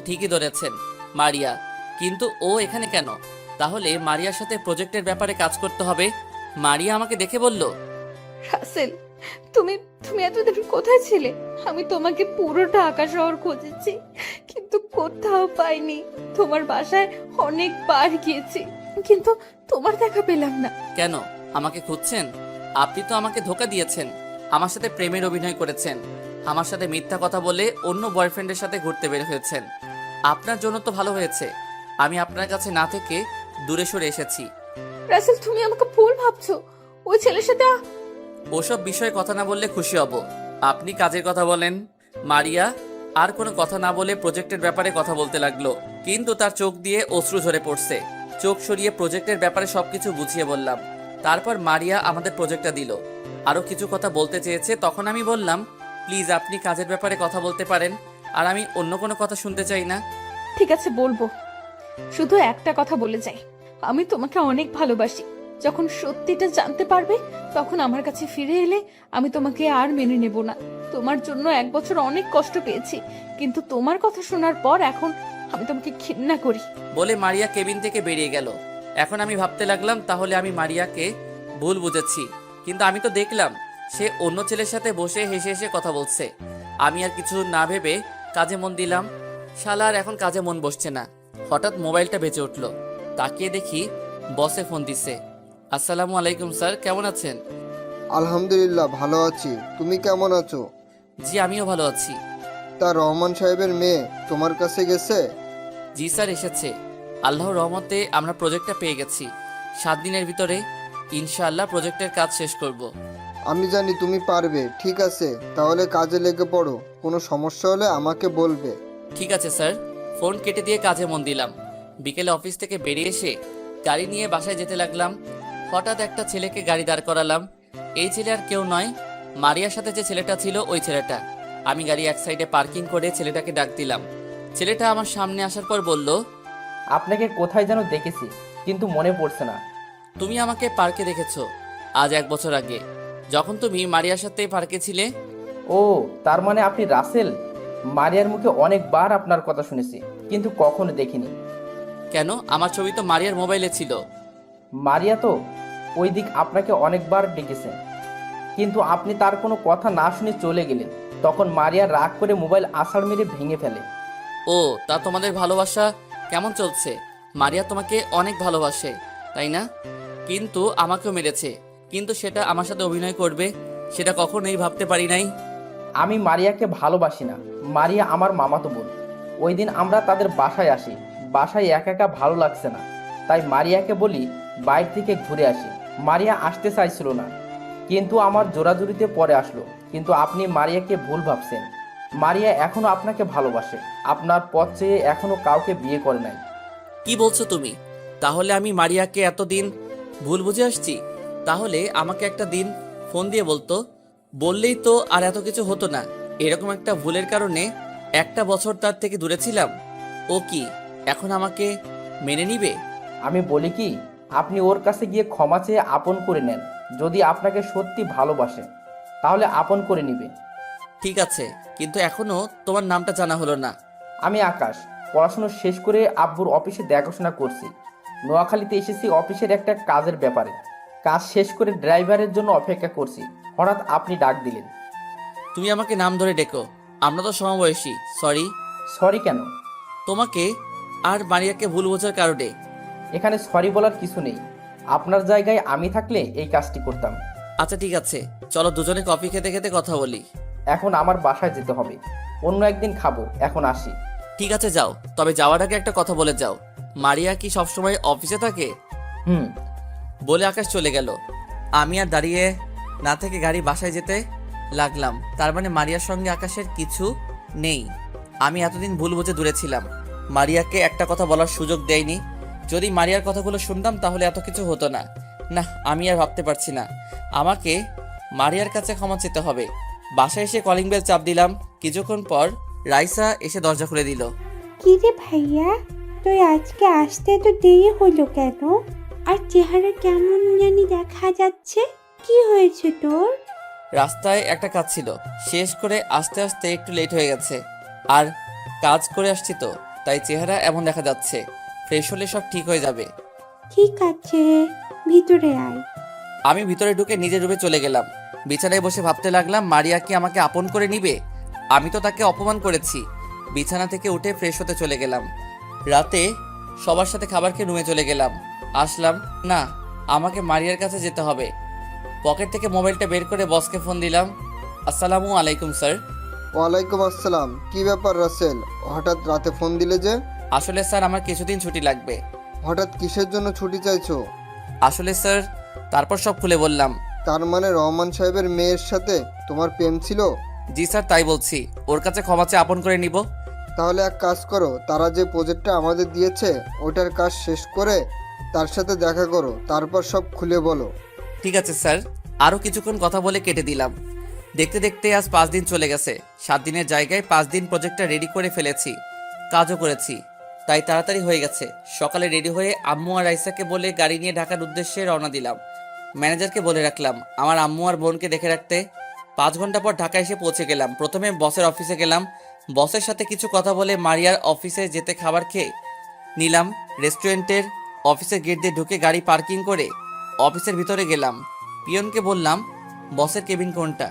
ঠিকই ধরেছেন, মারিয়া। কিন্তু ও এখানে কেন? তাহলে মারিয়ার সাথে প্রজেক্টের ব্যাপারে কাজ করতে হবে। মারিয়া আমাকে দেখে বলল, রাসেল, তুমি তুমি এতদিন কোথায় ছিলে? আমি তোমাকে পুরো ঢাকা শহর খুঁজেছি, কিন্তু কোথাও পাইনি। তোমার বাসায় অনেকবার গিয়েছি, কিন্তু তোমার দেখা পেলাম না। কেন আমাকে খুঁজছেন? আপনি তো আমাকে ধোকা দিয়েছেন, আমার সাথে প্রেমের অভিনয় করেছেন, আমার সাথে মিথ্যা কথা বলে অন্য বয়ফ্রেন্ডের সাথে ঘুরতে বের হয়েছেন। আপনার জন্য তো ভালো হয়েছে আমি আপনার কাছে না থেকে দূরে সরে এসেছি। রাসেল, তুমি আমাকে ভুল ভাবছো। ওই ছেলের সাথে ওসব বিষয়ে কথা না বললে খুশি হব। আপনি কাজের কথা বলেন। মারিয়া আর কোনো কথা না বলে প্রজেক্টের ব্যাপারে কথা বলতে লাগলো, কিন্তু তার চোখ দিয়ে অশ্রু ঝরে পড়ছে। চোখ সরিয়ে প্রজেক্টের ব্যাপারে সবকিছু বুঝিয়ে বললাম। তারপর মারিয়া আমাদের প্রজেক্টটা দিল। আরও কিছু কথা বলতে চেয়েছে, তখন আমি বললাম, প্লিজ আপনি কাজের ব্যাপারে কথা বলতে পারেন, আর আমি অন্য কোনো কথা শুনতে চাই না। ঠিক আছে, বলবো। শুধু একটা কথা বলে যাই, আমি তোমাকে অনেক ভালোবাসি। যখন সত্যিটা জানতে পারবে তখন আমার কাছে ফিরে এলে আমি তোমাকে আর মেনে নেব না। তোমার জন্য 1 বছর অনেক কষ্ট পেয়েছি, কিন্তু তোমার কথা শোনার পর এখন আমি তোমাকে ঘৃণা করি। বলে মারিয়া কেবিন থেকে বেরিয়ে গেল। এখন আমি ভাবতে লাগলাম তাহলে আমি মারিয়াকে ভুল বুঝেছি, কিন্তু আমি তো দেখলাম সে অন্য ছেলের সাথে বসে হেসে হেসে কথা বলছে। আমি আর কিছু না ভেবে কাজে মন দিলাম। শালার এখন কাজে মন বসছে না। হঠাৎ মোবাইলটা বেজে উঠল, তাকিয়ে দেখি বসে ফোন দিছে। আসসালামু আলাইকুম স্যার, কেমন আছেন? আলহামদুলিল্লাহ ভালো আছি, তুমি কেমন আছো? জি আমিও ভালো আছি। তা রহমান সাহেবের মেয়ে তোমার কাছে গেছে? জি স্যার এসেছে। আল্লাহর রহমতে আমরা প্রজেক্টটা পেয়ে গেছি। 7 দিনের ভিতরে ইনশাআল্লাহ প্রজেক্টের কাজ শেষ করব। আমি জানি তুমি পারবে। ঠিক আছে, তাহলে কাজে লেগে পড়ো, কোনো সমস্যা হলে আমাকে বলবে। ঠিক আছে স্যার। ফোন কেটে দিয়ে কাজে মন দিলাম। বিকেলে অফিস থেকে বেরিয়ে এসে গাড়ি নিয়ে বাসায় যেতে লাগলাম। হঠাৎ একটা ছেলেকে গাড়ি দাঁড় করালাম। এই ছেলে আর কেউ নয়, মারিয়ার সাথে যে ছেলেটা ছিল ওই ছেলেটা। আমি গাড়ি এক সাইডে পার্কিং করে ছেলেটাকে ডাক দিলাম। ছেলেটা আমার সামনে আসার পর বলল, আপনাকে কোথায় যেন দেখেছি, কিন্তু মনে পড়ছে না। তুমি আমাকে পার্কে দেখেছো আজ 1 বছর আগে, যখন তুমি মারিয়ার সাথে পার্কে ছিলে। ও, তার মানে আপনি রাসেল। মারিয়ার মুখে অনেকবার আপনার কথা শুনেছি, কিন্তু কখনো দেখিনি। কেন? আমার ছবি তো মারিয়ার মোবাইলে ছিল। মারিয়া তো ওই দিক আপনাকে অনেকবার ডেকেছেন, কিন্তু আপনি তার কোনো কথা না শুনে চলে গেলেন। তখন মারিয়া রাগ করে মোবাইল আছাড় মেরে ভেঙে ফেলে। ও, তা তোমাদের ভালোবাসা কেমন চলছে? মারিয়া তোমাকে অনেক ভালোবাসে তাই না? কিন্তু আমাকেও মেরেছে, কিন্তু সেটা আমার সাথে অভিনয় করবে সেটা কখনোই ভাবতে পারি নাই। আমি মারিয়াকে ভালোবাসি না, মারিয়া আমার মামাতো বোন। ওই দিন আমরা তাদের বাসায় আসি, বাসায় একা একা ভালো লাগছে না, তাই মারিয়াকে বলি বাইরে থেকে ঘুরে আসি। মারিয়া আসতে চাইছিল না, কিন্তু আমার জোরাজুরিতে পরে আসলো। কিন্তু আপনি মারিয়াকে ভুল ভাবছেন। মারিয়া এখনো আপনাকে ভালোবাসে, আপনার পথ চেয়ে এখনো কাউকে বিয়ে করে নাই। কি বলছো তুমি? তাহলে আমি মারিয়াকে এতদিন ভুল বুঝে আসছি। তাহলে আমাকে একটা দিন ফোন দিয়ে বলতো, বললেই তো আর এত কিছু হতো না। এরকম একটা ভুলের কারণে 1 বছর তার থেকে দূরে ছিলাম। ও কি এখন আমাকে মেনে নিবে? আমি বলি কি, আপনি ওর কাছে গিয়ে ক্ষমা চেয়ে আপন করে নেন। যদি আপনাকে সত্যি ভালোবাসে তাহলে আপন করে নিবে। ঠিক আছে, কিন্তু এখনো তোমার নামটা জানা হলো না। আমি আকাশ, পড়াশোনা শেষ করে আব্বুর অফিসে দেখাশোনা করছি। নোয়াখালীতে এসেছি অফিসের একটা কাজের ব্যাপারে। কাজ শেষ করে ড্রাইভারের জন্য অপেক্ষা করছি, হঠাৎ আপনি ডাক দিলেন। তুমি আমাকে নাম ধরে ডেকো, আমরা তো সমবয়সী। সরি। সরি কেন? তোমাকে আর মারিয়াকে ভুল বোঝার কারণে। এখানে সরি বলার কিছু নেই। আপনার জায়গায় আমি থাকলে এই কাজটি করতাম। আচ্ছা ঠিক আছে, চলো দুজনে কফি খেতে খেতে কথা বলি। এখন আমার বাসায় যেতে হবে, অন্য একদিন খাবো, এখন আসি। ঠিক আছে যাও, তবে যাওয়ার আগে একটা কথা বলে যাও। মারিয়া কি সবসময় অফিসে থাকে? হুম। বলে আকাশ চলে গেল। আমি আর দাঁড়িয়ে না থেকে গাড়ি বাসায় যেতে লাগলাম। তার মানে মারিয়ার সঙ্গে আকাশের কিছু নেই। আমি এতদিন ভুল বুঝে দূরে ছিলাম, মারিয়াকে একটা কথা বলার সুযোগ দেয়নি। যদি মারিয়ার কথাগুলো শুনতাম তাহলে এত কিছু হতো না। না, আমি আর ভাবতে পারছি না। আমাকে মারিয়ার কাছে ক্ষমা চেতে হবে। বাসায় এসে কলিং বেল চাপ দিলাম। কিছুক্ষণ পর রাইসা এসে দরজা খুলে দিল। কি রে ভাইয়া, তুই আজকে আসতে তো দেরি হলো কেন? আর চেহারা কেমন জানি দেখা যাচ্ছে, কি হয়েছে তোর? রাস্তায় একটা কাজ ছিল, শেষ করে আস্তে আস্তে একটু লেট হয়ে গেছে। আর কাজ করে আসছি তো, তাই চেহারা এমন দেখা যাচ্ছে। ফ্রেশ হলে সব ঠিক হয়ে যাবে। ঠিক আছে, ভিতরে আয়। আমি ভিতরে ঢুকে নিজের রুমে চলে গেলাম। বিছানায় বসে ভাবতে লাগলাম, মারিয়া কি আমাকে আপন করে নিবে? আমি তো তাকে অপমান করেছি। বিছানা থেকে উঠে ফ্রেশ হতে চলে গেলাম। রাতে সবার সাথে খাবার খেয়ে রুমে চলে গেলাম। আসলাম না, আমাকে মারিয়ার কাছে যেতে হবে। পকেট থেকে মোবাইলটা বের করে বসকে ফোন দিলাম। আসসালামু আলাইকুম স্যার। ওয়ালাইকুম আসসালাম। কি ব্যাপার রাসেল, হঠাৎ রাতে ফোন দিলে যে? আসলে স্যার আমার কিছুদিন ছুটি লাগবে। হঠাৎ কিসের জন্য ছুটি চাইছো? আসলে স্যার, তারপর সব খুলে বললাম। তার মানে রহমান সাহেবের মেয়ের সাথে তোমার প্রেম ছিল? জি স্যার, তাই বলছি। ওর কাছে ক্ষমা চেয়ে আপন করে নিব। তাহলে এক কাজ করো, তারা যে প্রজেক্টটা আমাদের দিয়েছে ওটার কাজ শেষ করে তার সাথে দেখা করো, তারপর সব খুলে বলো। ঠিক আছে স্যার। আরও কিছুক্ষণ কথা বলে কেটে দিলাম। দেখতে দেখতে আজ 5 দিন চলে গেছে। 7 দিনের জায়গায় 5 দিন প্রজেক্টটা রেডি করে ফেলেছি, কাজও করেছি। তাই তাড়াতাড়ি হয়ে গেছে। সকালে রেডি হয়ে আম্মু আর রাইসাকে বলে গাড়ি নিয়ে ঢাকার উদ্দেশ্যে রওনা দিলাম। ম্যানেজারকে বলে রাখলাম আমার আম্মু আর বোনকে দেখে রাখতে। 5 ঘন্টা পর ঢাকা এসে পৌঁছে গেলাম। প্রথমে বসের অফিসে গেলাম। বসের সাথে কিছু কথা বলে মারিয়ার অফিসে যেতে খাবার খেয়ে নিলাম। রেস্টুরেন্টের অফিসের গেট দিয়ে ঢুকে গাড়ি পার্কিং করে অফিসের ভিতরে গেলাম। পিয়নকে বললাম বসের কেবিন কোনটা।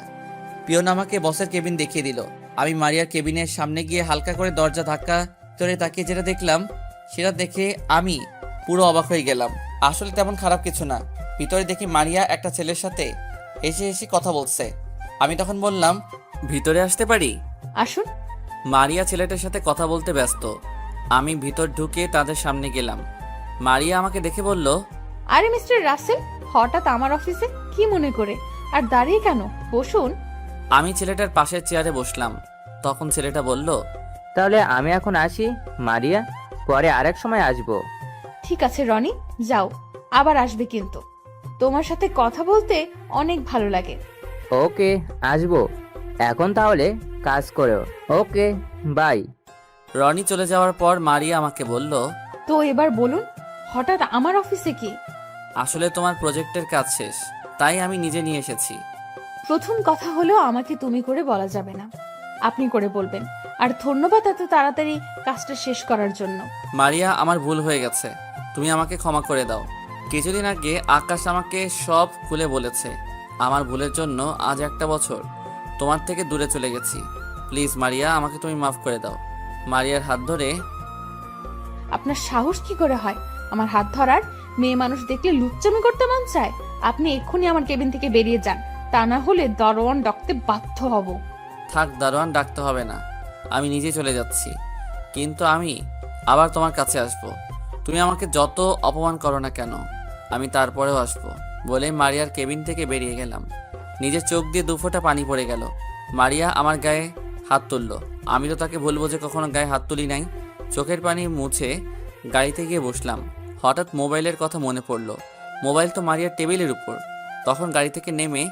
পিয়ন আমাকে বসের কেবিন দেখিয়ে দিল। আমি মারিয়ার কেবিনের সামনে গিয়ে হালকা করে দরজা ধাক্কা ধরে তাকিয়ে যেটা দেখলাম সেটা দেখে আমি পুরো অবাক হয়ে গেলাম। আসলে তেমন খারাপ কিছু না। ভিতরে দেখি মারিয়া একটা ছেলের সাথে হেসে হেসে কথা বলছে। আমি তখন বললাম ভিতরে আসতে পারি। আসুন। মারিয়া ছেলেটার সাথে কথা বলতে ব্যস্ত। আমি ভিতর ঢুকে তাদের সামনে গেলাম। মারিয়া আমাকে দেখে বলল, আরে মিস্টার রাসেল, হঠাৎ আমার অফিসে কি মনে করে? আর দাঁড়িয়ে কেন? বসুন। আমি ছেলেটার পাশের চেয়ারে বসলাম। তখন ছেলেটা বলল, তাহলে আমি এখন আসি মারিয়া, পরে আরেক সময় আসবো। ঠিক আছে রনি, যাও, আবার আসবে কিন্তু। তোমার সাথে কথা বলতে অনেক ভালো লাগে। ওকে, আসবো। এখন তাহলে কাজ করো। ওকে, বাই। রনি চলে যাওয়ার পর মারিয়া আমাকে বলল, তো এবার বলুন, হঠাৎ আমার অফিসে কি? আসলে তোমার প্রজেক্টের কাজ শেষ, তাই আমি নিজে নিয়ে এসেছি। প্রথম কথা হলো আমাকে তুমি করে বলা যাবে না, আপনি করে বলবেন। আর ধন্যবাদ এত তাড়াতাড়ি কাজটা শেষ করার জন্য। মারিয়া, আমার ভুল হয়ে গেছে, তুমি আমাকে ক্ষমা করে দাও। কিছুদিন আগে আকাশ আমাকে সব খুলে বলেছে। আমার ভুলের জন্য আজ 1 বছর তোমার থেকে দূরে চলে গেছি। প্লিজ মারিয়া, আমাকে তুমি মাফ করে দাও। মারিয়ার হাত ধরে, আপনার সাহস কি করে হয় আমার হাত ধরার? মেয়ে মানুষ দেখলে লুচ্চামি করতে মন চায়? আপনি এক্ষুনি আমার কেবিন থেকে বেরিয়ে যান, তা না হলে দরওয়ান ডাকতে বাধ্য হব। থাক, দারোয়ান ডাকতে হবে না, আমি নিজে চলে যাচ্ছি। কিন্তু আমি আবার তোমার কাছে আসব। তুমি আমাকে যত অপমান করো না কেন, আমি তারপরেও আসবো বলে মারিয়ার কেবিন থেকে বেরিয়ে গেলাম। নিজের চোখ দিয়ে 2 ফোঁটা পানি পড়ে গেল। মারিয়া আমার গায়ে হাত তুলল। আমি তো তাকে বলবো যে কখনো গায়ে হাত তুলি নাই। চোখের পানি মুছে গাড়িতে গিয়ে বসলাম। হঠাৎ মোবাইলের কথা মনে পড়লো। মোবাইল তো মারিয়ার টেবিলের উপর। তখন গাড়ি থেকে নেমে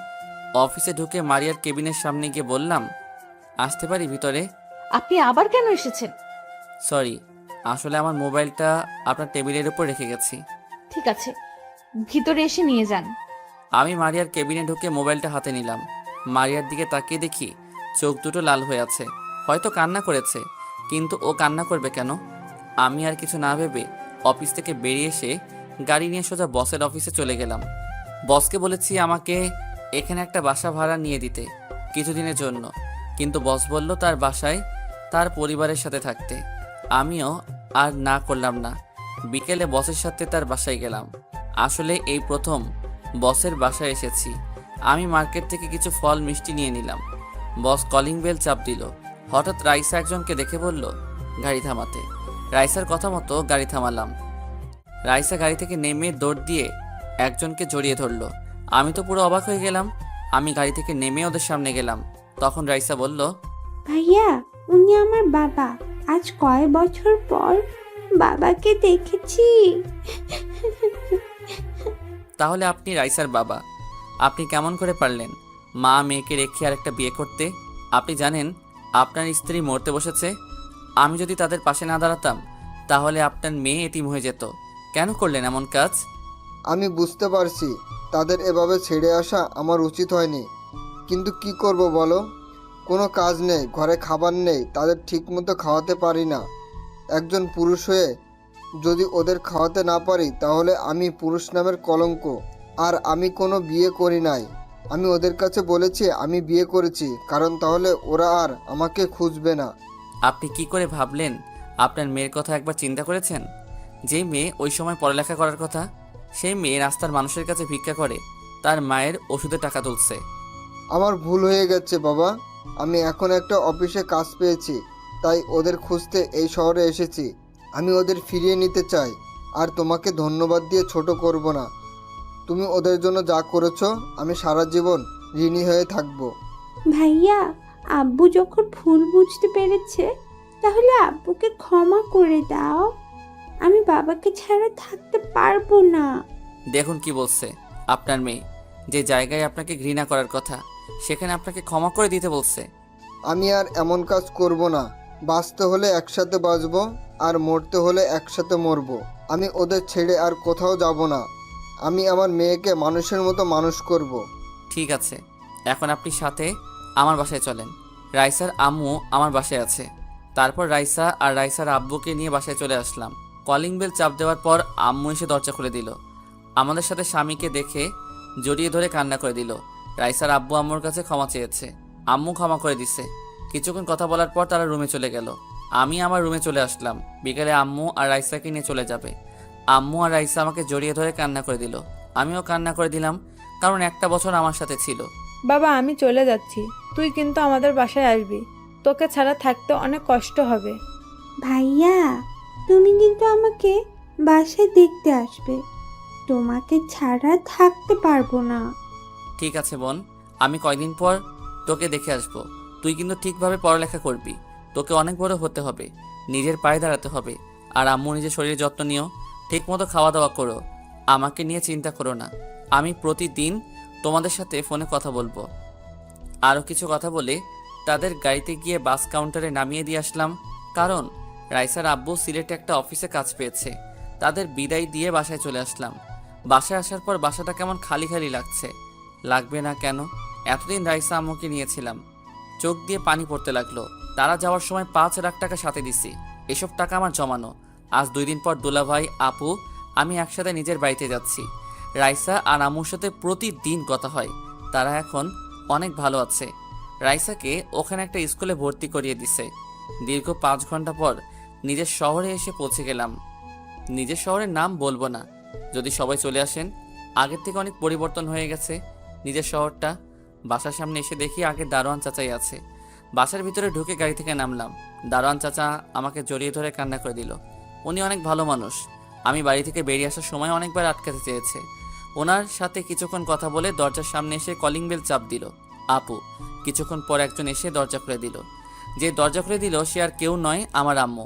অফিসে ঢুকে মারিয়ার কেবিনের সামনে গিয়ে বললাম, আসতে পারি ভিতরে? আপনি আবার কেন এসেছেন? সরি, আসলে আমার মোবাইলটা আপনার টেবিলের উপর রেখে গেছি। ঠিক আছে, ভিতরে এসে নিয়ে যান। আমি মারিয়ার কেবিনে ঢুকে মোবাইলটা হাতে নিলাম। মারিয়ার দিকে তাকিয়ে দেখি চোখ দুটো লাল হয়ে আছে। হয়তো কান্না করেছে, কিন্তু ও কান্না করবে কেন? আমি আর কিছু না ভেবে অফিস থেকে বেরিয়ে এসে গাড়ি নিয়ে সোজা বসের অফিসে চলে গেলাম। বসকে বলেছি আমাকে এখানে একটা বাসা ভাড়া নিয়ে দিতে কিছুদিনের জন্য, কিন্তু বস বলল তার বাসায় তার পরিবারের সাথে থাকতে। আমিও আর না করলাম না। বিকেলে বসের সাথে তার বাসায় গেলাম। আসলে এই প্রথম বসের বাসায় এসেছি। আমি মার্কেট থেকে কিছু ফল মিষ্টি নিয়ে নিলাম। বস কলিং বেল চাপ দিল। হঠাৎ রাইসা একজনকে দেখে বলল গাড়ি থামাতে। রাইসার কথা মতো গাড়ি থামালাম। রাইসা গাড়ি থেকে নেমে দৌড় দিয়ে একজনকে জড়িয়ে ধরলো। আমি তো পুরো অবাক হয়ে গেলাম। আমি গাড়ি থেকে নেমে ওদের সামনে গেলাম। তখন রাইসা বলল, ভাইয়া, উনি আমার বাবা। আজ কয় বছর পর বাবাকে দেখেছি। তাহলে আপনি রাইসার বাবা? আপনি কেমন করে পারলেন মা মেয়েকে রেখে আরেকটা বিয়ে করতে? আপনি জানেন আপনার স্ত্রী মরতে বসেছে। আমি যদি তাদের পাশে না দাঁড়াতাম তাহলে আপনার মেয়ে এতিম হয়ে যেত। কেন করলেন এমন কাজ? আমি বুঝতে পারছি তাদের এভাবে ছেড়ে আসা আমার উচিত হয়নি, কিন্তু কি করব বলো? কোনো কাজ নেই, ঘরে খাবার নেই, তাদের ঠিকমতো খাওয়াতে পারি না। একজন পুরুষ হয়ে যদি ওদের খাওয়াতে না পারি তাহলে আমি পুরুষ নামের কলঙ্ক। আর আমি কোনো বিয়ে করি নাই। আমি ওদের কাছে বলেছি আমি বিয়ে করেছি, কারণ তাহলে ওরা আর আমাকে খুঁজবে না। আপনি কি করে ভাবলেন? আপনার মেয়ের কথা একবার চিন্তা করেছেন? যেই মেয়ে ওই সময় পড়ালেখা করার কথা, সেই মেয়ে রাস্তার মানুষের কাছে ভিক্ষা করে তার মায়ের ওষুধে টাকা তুলছে। আমার ভুল হয়ে গেছে বাবা। আমি এখন একটা অফিসে কাজ পেয়েছি, তাই ওদের খুঁজতে এই শহরে এসেছি। আমি ওদের ফিরিয়ে নিতে চাই, আর তোমাকে ধন্যবাদ দিয়ে ছোট করব না। তুমি ওদের জন্য যা করেছো আমি সারা জীবন ঋণী হয়ে থাকবো। ভাইয়া, আব্বু যখন ভুল বুঝতে পেরেছে, তাহলে আব্বুকে ক্ষমা করে দাও। আমি বাবাকে ছাড়া থাকতে পারবো না। দেখুন কি বলছে আপনার মেয়ে। যে জায়গায় আপনাকে ঘৃণা করার কথা সেখানে আপনাকে ক্ষমা করে দিতে বলছে। আমি আর এমন কাজ করব না। বাঁচতে হলে একসাথে বাঁচবো, আর মরতে হলে একসাথে মরবো। আমি ওদের ছেড়ে আর কোথাও যাব না। আমি আমার মেয়েকে মানুষের মতো মানুষ করব। ঠিক আছে, এখন আপনি সাথে আমার বাসায় চলেন। রাইসার আম্মু আমার বাসায় আছে। তারপর রাইসা আর রাইসার আব্বুকে নিয়ে বাসায় চলে আসলাম। কলিং বেল চাপ দেওয়ার পর আম্মু এসে দরজা খুলে দিল। আমাদের সাথে স্বামীকে দেখে জড়িয়ে ধরে কান্না করে দিল। রাইসার আব্বু আম্মুর কাছে ক্ষমা চেয়েছে, আম্মু ক্ষমা করে দিছে। কিছুক্ষণ কথা বলার পর তারা রুমে চলে গেল। আমি আমার রুমে চলে আসলাম। বিকেলে আম্মু আর রাইসাকে নিয়ে চলে যাবে। আম্মু আর রাইসা আমাকে জড়িয়ে ধরে কান্না করে দিল। আমিও কান্না করে দিলাম, কারণ একটা বছর আমার সাথে ছিল। বাবা আমি চলে যাচ্ছি, তুই কিন্তু আমাদের বাসায় আসবি। তোকে ছাড়া থাকতে অনেক কষ্ট হবে। ভাইয়া, তুমি কিন্তু আমাকে বাসায় দেখতে আসবে। তোমাকে ছাড়া থাকতে পারবো না। ঠিক আছে বোন, আমি কয়দিন পর তোকে দেখে আসবো। তুই কিন্তু ঠিকভাবে পড়ালেখা করবি। তোকে অনেক বড় হতে হবে, নিজের পায়ে দাঁড়াতে হবে। আর আম্মু নিজের শরীরের যত্ন নিও, ঠিকমতো খাওয়া দাওয়া করো। আমাকে নিয়ে চিন্তা করো না। আমি প্রতিদিন তোমাদের সাথে ফোনে কথা বলবো। আরও কিছু কথা বলে তাদের গাড়িতে গিয়ে বাস কাউন্টারে নামিয়ে দিয়ে আসলাম, কারণ রাইসার আব্বু সিলেটে একটা অফিসে কাজ পেয়েছে। তাদের বিদায় দিয়ে বাসায় চলে আসলাম। বাসায় আসার পর বাসাটা কেমন খালি খালি লাগছে। লাগবে না কেন? এতদিন রাইসা আম্মুকে নিয়েছিলাম। চোখ দিয়ে পানি পড়তে লাগলো। তারা যাওয়ার সময় 5 লাখ টাকা সাথে দিছি। এসব টাকা আমার জমানো। আজ 2 দিন পর দুলাভাই, আপু, আমি একসাথে নিজের বাড়িতে যাচ্ছি। রাইসা আর আম্মুর সাথে প্রতিদিন কথা হয়। তারা এখন অনেক ভালো আছে। রাইসাকে ওখানে একটা স্কুলে ভর্তি করিয়ে দিছে। দীর্ঘ 5 ঘন্টা পর নিজের শহরে এসে পৌঁছে গেলাম। নিজের শহরের নাম বলবো না, যদি সবাই চলে আসেন। আগের থেকে অনেক পরিবর্তন হয়ে গেছে নিজের শহরটা। বাসার সামনে এসে দেখি আগে দারোয়ান চাচাই আছে। বাসার ভিতরে ঢুকে গাড়ি থেকে নামলাম। দারোয়ান চাচা আমাকে জড়িয়ে ধরে কান্না করে দিল। উনি অনেক ভালো মানুষ। আমি বাড়ি থেকে বেরিয়ে আসার সময় অনেকবার আটকাতে চেয়েছে। ওনার সাথে কিছুক্ষণ কথা বলে দরজার সামনে এসে কলিং বেল চাপ দিল আপু। কিছুক্ষণ পর একজন এসে দরজা খুলে দিল। যে দরজা খুলে দিল সে আর কেউ নয়, আমার আম্মু।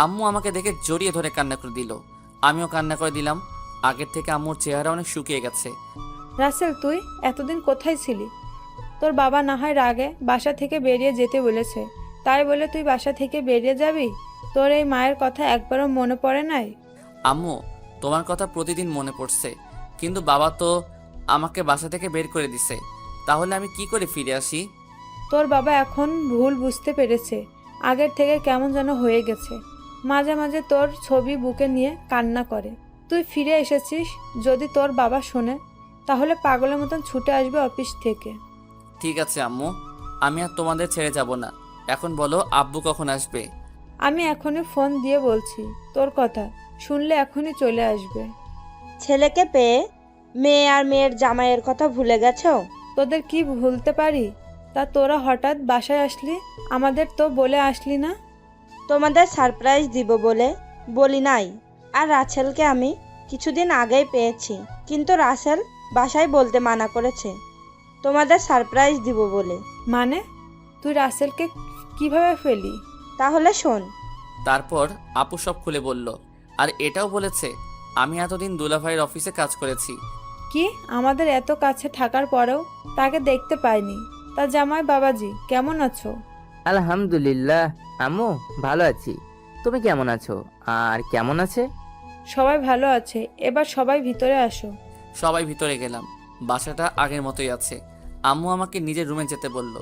আম্মু আমাকে দেখে জড়িয়ে ধরে কান্না করে দিল। আমিও কান্না করে দিলাম। আগের থেকে আম্মুর চেহারা অনেক শুকিয়ে গেছে। রাসেল, তুই এতদিন কোথায় ছিলি? তোর বাবা না হয় রাগে বাসা থেকে বেরিয়ে যেতে বলেছে, তাই বলে তুই বাসা থেকে বেরিয়ে যাবি? তোর এই মায়ের কথা একবারও মনে পড়ে নাই? আম্মু, তোমার কথা প্রতিদিন মনে পড়ছে, কিন্তু বাবা তো আমাকে বাসা থেকে বের করে দিছে। তাহলে আমি কি করে ফিরে আসি? তোর বাবা এখন ভুল বুঝতে পেরেছে। আগের থেকে কেমন যেন হয়ে গেছে। মাঝে মাঝে তোর ছবি বুকে নিয়ে কান্না করে। তুই ফিরে এসেছিস, যদি তোর বাবা শোনে তাহলে পাগলের মতন ছুটে আসবে অফিস থেকে। ঠিক আছে আম্মু, আমি আর তোমাদের ছেড়ে যাব না। এখন বলো আব্বু কখন আসবে? আমি এখনই ফোন দিয়ে বলছি, তোর কথা শুনলে এখনই চলে আসবে। ছেলেকে পেয়ে মেয়ে আর মেয়ের জামাইয়ের কথা ভুলে গেছো? তোদের কি ভুলতে পারি? তা তোরা হঠাৎ বাসায় আসলি, আমাদের তো বলে আসলি না। তোমাদের সারপ্রাইজ দিব বলে বলি নাই। আর রাসেলকে আমি কিছুদিন আগেই পেয়েছি, কিন্তু রাসেল বাসায় বলতে মানা করেছে তোমাদের সারপ্রাইজ দিব বলে। মানে তুই রাসেলকে কিভাবে ফেলি? তাহলে শোন। তারপর আপু সব খুলে বলল। আর এটাও বলেছে আমি এতদিন দুলাভাইয়ের অফিসে কাজ করেছি। কি, আমাদের এত কাছে থাকার পরেও তাকে দেখতে পাইনি? তা জামাই বাবাজি কেমন আছো? আলহামদুলিল্লাহ আম্মু, ভালো আছি। তুমি কেমন আছো? আর কেমন আছে? সবাই ভালো আছে। এবার সবাই ভিতরে আসো। সবাই ভিতরে গেলাম। বাসাটা আগের মতোই আছে। আম্মু আমাকে নিজের রুমে যেতে বলল।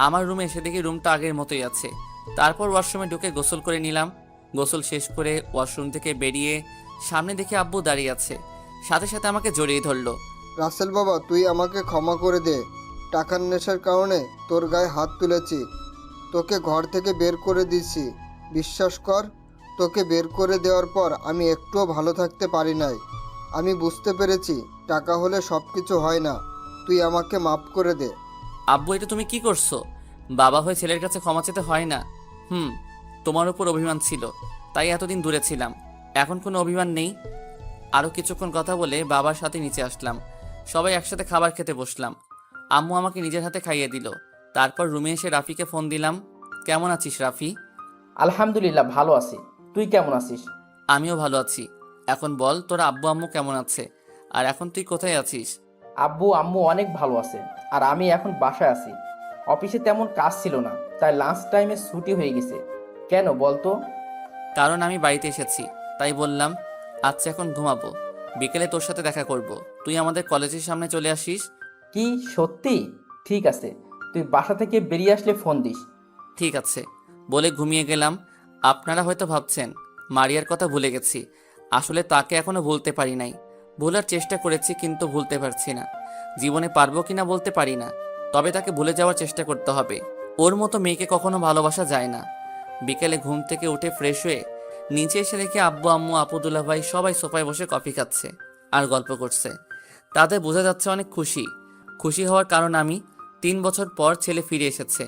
আমার রুমে এসে দেখি রুমটা আগের মতোই আছে। তারপর ওয়াশরুমে ঢুকে গোসল করে নিলাম। গোসল শেষ করে ওয়াশরুম থেকে বেরিয়ে সামনে দেখে আব্বু দাঁড়িয়ে আছে। সাথে সাথে আমাকে জড়িয়ে ধরলো। রাসেল বাবা, তুই আমাকে ক্ষমা করে দে। টাকার নেশার কারণে তোর গায়ে হাত তুলেছি, তোকে ঘর থেকে বের করে দিয়েছি। বিশ্বাস কর, তোকে বের করে দেওয়ার পর আমি একটুও ভালো থাকতে পারি নাই। আমি বুঝতে পেরেছি টাকা হলে সব কিছু হয় না। তুই আমাকে মাফ করে দে। আব্বু, এটা তুমি কি করছো? বাবা হয়ে ছেলের কাছে ক্ষমা চেতে হয় না। তোমার উপর অভিমান ছিল, তাই এতদিন দূরে ছিলাম। এখন কোনো অভিমান নেই। আরও কিছুক্ষণ কথা বলে বাবার সাথে নিচে আসলাম। সবাই একসাথে খাবার খেতে বসলাম। আম্মু আমাকে নিজের হাতে খাইয়ে দিল। তারপর রুমে এসে রাফিকে ফোন দিলাম। কেমন আছিস রাফি? আলহামদুলিল্লাহ ভালো আছি। তুই কেমন আছিস? আমিও ভালো আছি। এখন বল, তোর আব্বু আম্মু কেমন আছে? আর এখন তুই কোথায় আছিস? আব্বু আম্মু অনেক ভালো আছে, আর আমি এখন বাসায় আছি। অফিসে তেমন কাজ ছিল না, তাই লাঞ্চ টাইমে ছুটি হয়ে গেছে। কেন বলতো? কারণ আমি বাড়িতে এসেছি, তাই বললাম। আচ্ছা এখন ঘুমাবো, বিকেলে তোর সাথে দেখা করব। তুই আমাদের কলেজের সামনে চলে আসিস। কি সত্যি? ঠিক আছে, তুই বাসা থেকে বেরিয়ে আসলে ফোন দিস। ঠিক আছে বলে ঘুমিয়ে গেলাম। আপনারা হয়তো ভাবছেন মারিয়ার কথা ভুলে গেছি, আসলে তাকে এখনো ভুলতে পারি নাই। ভুলার চেষ্টা করেছি কিন্তু ভুলতে পারছি না। জীবনে পারবো কিনা বলতে পারি না, তবে তাকে ভুলে যাওয়ার চেষ্টা করতে হবে। ওর মতো মেয়েকে কখনো ভালোবাসা যায় না। বিকেলে ঘুম থেকে উঠে ফ্রেশ হয়ে নিচে এসে দেখি আব্বু আম্মু আপু দুলা ভাই সবাই সোফায় বসে কফি খাচ্ছে আর গল্প করছে। তাদের বোঝা যাচ্ছে অনেক খুশি। খুশি হওয়ার কারণ আমি 3 বছর পর ছেলে ফিরে এসেছে।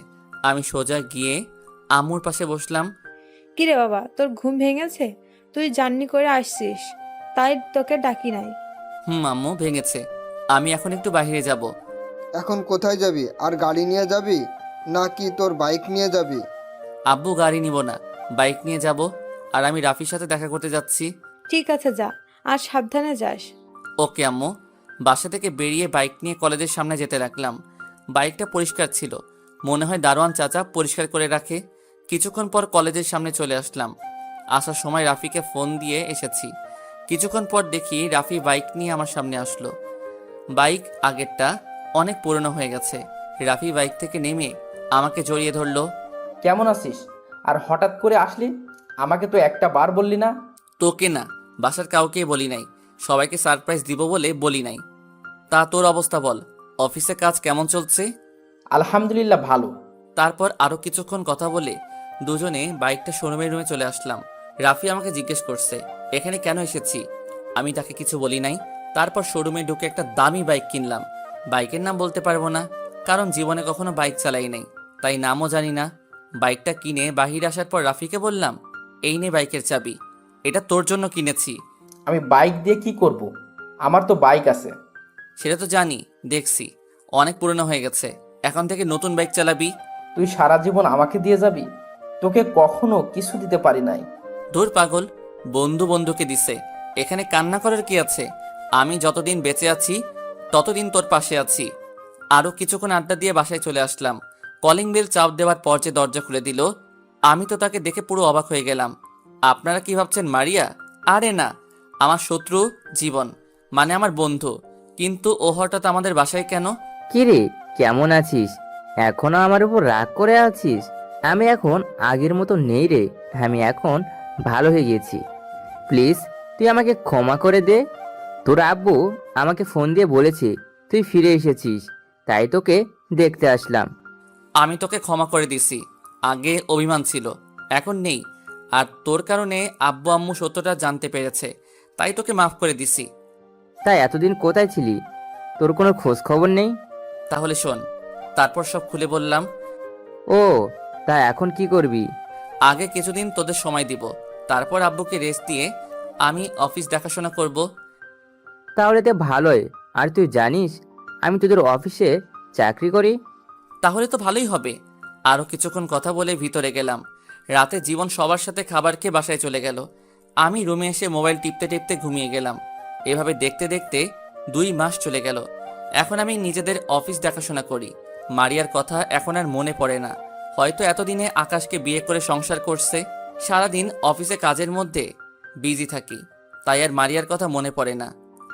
আমি সোজা গিয়ে আম্মুর পাশে বসলাম। কিরে বাবা, তোর ঘুম ভেঙেছে? তুই জার্নি করে আসছিস, তাই তোকে ডাকি নাই। আম্মু ভেঙেছে। আমি এখন একটু বাইরে যাব। এখন কোথায় যাবি? আর গাড়ি নিয়ে যাবি নাকি তোর বাইক নিয়ে যাবি? আব্বু গাড়ি নিব না, বাইক নিয়ে যাব। আর আমি রাফির সাথে দেখা করতে যাচ্ছি। ঠিক আছে যা, আর সাবধানে যাস। ওকে আম্মু। বাসা থেকে বেরিয়ে বাইক নিয়ে কলেজের সামনে যেতে লাগলাম। বাইকটা পরিষ্কার ছিল, মনে হয় দারোয়ান চাচা পরিষ্কার করে রাখে। কিছুক্ষণ পর কলেজের সামনে চলে আসলাম। আসার সময় রাফিকে ফোন দিয়ে এসেছি। কিছুক্ষণ পর দেখি রাফি বাইক নিয়ে আমার সামনে আসলো। বাইক আগেরটা অনেক পুরনো হয়ে গেছে। রাফি বাইক থেকে নেমে আমাকে জড়িয়ে ধরলো। কেমন আছিস? আর হঠাৎ করে আসলি? আমাকে তো একটা বার বললি না। তোকে না, বাসার কাউকেই বলি নাই। সবাইকে সারপ্রাইজ দিব বলে বলি নাই। তা তোর অবস্থা বল, অফিসে কাজ কেমন চলছে? আলহামদুলিল্লাহ ভালো। তারপর আরো কিছুক্ষণ কথা বলে দুজনে বাইকটা শোরুমের রুমে চলে আসলাম। রাফি আমাকে জিজ্ঞেস করছে এখানে কেন এসেছি। আমি তাকে কিছু বলি নাই। তারপর শোরুমে ঢুকে একটা দামি বাইক কিনলাম। বাইকের নাম বলতে পারবো না, কারণ জীবনে কখনো বাইক চালাই নাই, তাই নামও জানি না। বাইকটা কিনে বাহিরে আসার পর রাফিকে বললাম, এই নে বাইকের চাবি, এটা তোর জন্য কিনেছি। আমি বাইক দিয়ে কি করব? আমার তো বাইক আছে। সেটা তো জানি, দেখছি অনেক পুরনো হয়ে গেছে। এখন থেকে নতুন বাইক চালাবি। তুই সারা জীবন আমাকে দিয়ে যাবি? তোকে কখনো কিছু দিতে পারি নাই। ধুর পাগল, বন্ধু বন্ধুকে দিছে, এখানে কান্না করার কি আছে? আমি যতদিন বেঁচে আছি ততদিন তোর পাশে আছি। আরও কিছুক্ষণ আড্ডা দিয়ে বাসায় চলে আসলাম। কলিং বেল চাপ দেওয়ার পর যে দরজা খুলে দিল, আমি তো তাকে দেখে পুরো অবাক হয়ে গেলাম। আপনারা কি ভাবছেন মারিয়া? আরে না, আমার শত্রু জীবন, মানে আমার বন্ধু। কিন্তু ও হঠাৎ আমাদের বাসায় কেন? কিরে, কেমন আছিস? এখনো আমার উপর রাগ করে আছিস? আমি এখন আগের মতো নেই রে। আমি এখন ভালো হয়ে গেছি। প্লিজ তুই আমাকে ক্ষমা করে দে। তোর আব্বু আমাকে ফোন দিয়ে বলেছে তুই ফিরে এসেছিস, তাই তোকে দেখতে আসলাম। আমি তোকে ক্ষমা করে দিছি। আগে অভিমান ছিল, এখন নেই। আর তোর কারণে আব্বু আম্মু সত্যটা জানতে পেরেছে, তাই তোকে মাফ করে দিছি। তাই এতদিন কোথায় ছিলি? তোর কোনো খোঁজ খবর নেই? তাহলে শোন। তারপর সব খুলে বললাম। ও, তা এখন কি করবি? আগে কিছুদিন তোদের সময় দিব, তারপর আব্বুকে রেস্ট দিয়ে আমি অফিস দেখাশোনা করব। তাহলে তো ভালোই। আর তুই জানিস আমি তোদের অফিসে চাকরি করি। তাহলে তো ভালোই হবে। আরও কিছুক্ষণ কথা বলে ভিতরে গেলাম। রাতে জীবন সবার সাথে খাবার খেয়ে বাসায় চলে গেল। আমি রুমে এসে মোবাইল টিপতে টিপতে ঘুমিয়ে গেলাম। এভাবে দেখতে দেখতে 2 মাস চলে গেল। এখন আমি নিজেদের অফিস দেখাশোনা করি। মারিয়ার কথা এখন আর মনে পড়ে না। হয়তো এতদিনে আকাশকে বিয়ে করে সংসার করছে। সারাদিন অফিসে কাজের মধ্যে বিজি থাকি, তাই আর মারিয়ার কথা মনে পড়ে না।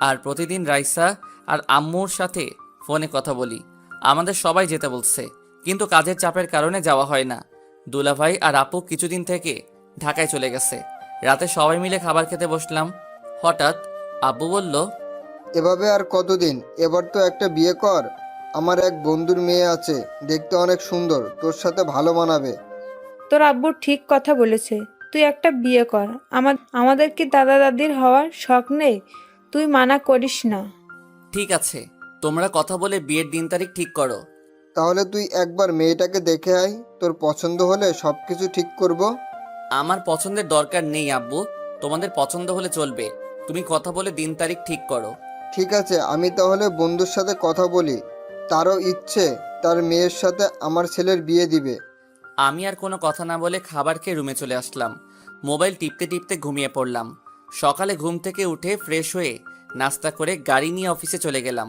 আর প্রতিদিন রাইসা আর আম্মুর সাথে ফোনে কথা বলি। আমাদের সবাই যেতে বলছে, কিন্তু কাজের চাপের কারণে যাওয়া হয় না। দুলাভাই আর আপু কিছুদিন থেকে ঢাকায় চলে গেছে। রাতে সবাই মিলে খাবার খেতে বসলাম। হঠাৎ আব্বু বলল, এভাবে আর কতদিন? এবার তো একটা বিয়ে কর। আমার এক বন্ধুর মেয়ে আছে, দেখতে অনেক সুন্দর, তোর সাথে ভালো মানাবে। তোর আব্বু ঠিক কথা বলেছে, তুই একটা বিয়ে কর। আমাদের কি দাদা দাদির হওয়ার শখ নেই? তুই মানা করিস না। ঠিক আছে, তোমরা কথা বলে বিয়ের দিন তারিখ ঠিক করো। তাহলে তুই একবার মেয়েটাকে দেখে আয়, তোর পছন্দ হলে সব কিছু ঠিক করব। আমার পছন্দের দরকার নেই আব্বু, তোমাদের পছন্দ হলে চলবে। তুমি কথা বলে দিন তারিখ ঠিক করো। ঠিক আছে, আমি তাহলে বন্ধুর সাথে কথা বলি। তারও ইচ্ছে তার মেয়ের সাথে আমার ছেলের বিয়ে দিবে। আমি আর কোনো কথা না বলে খাবার খেয়ে রুমে চলে আসলাম। মোবাইল টিপতে টিপতে ঘুমিয়ে পড়লাম। সকালে ঘুম থেকে উঠে ফ্রেশ হয়ে নাস্তা করে গাড়ি নিয়ে অফিসে চলে গেলাম।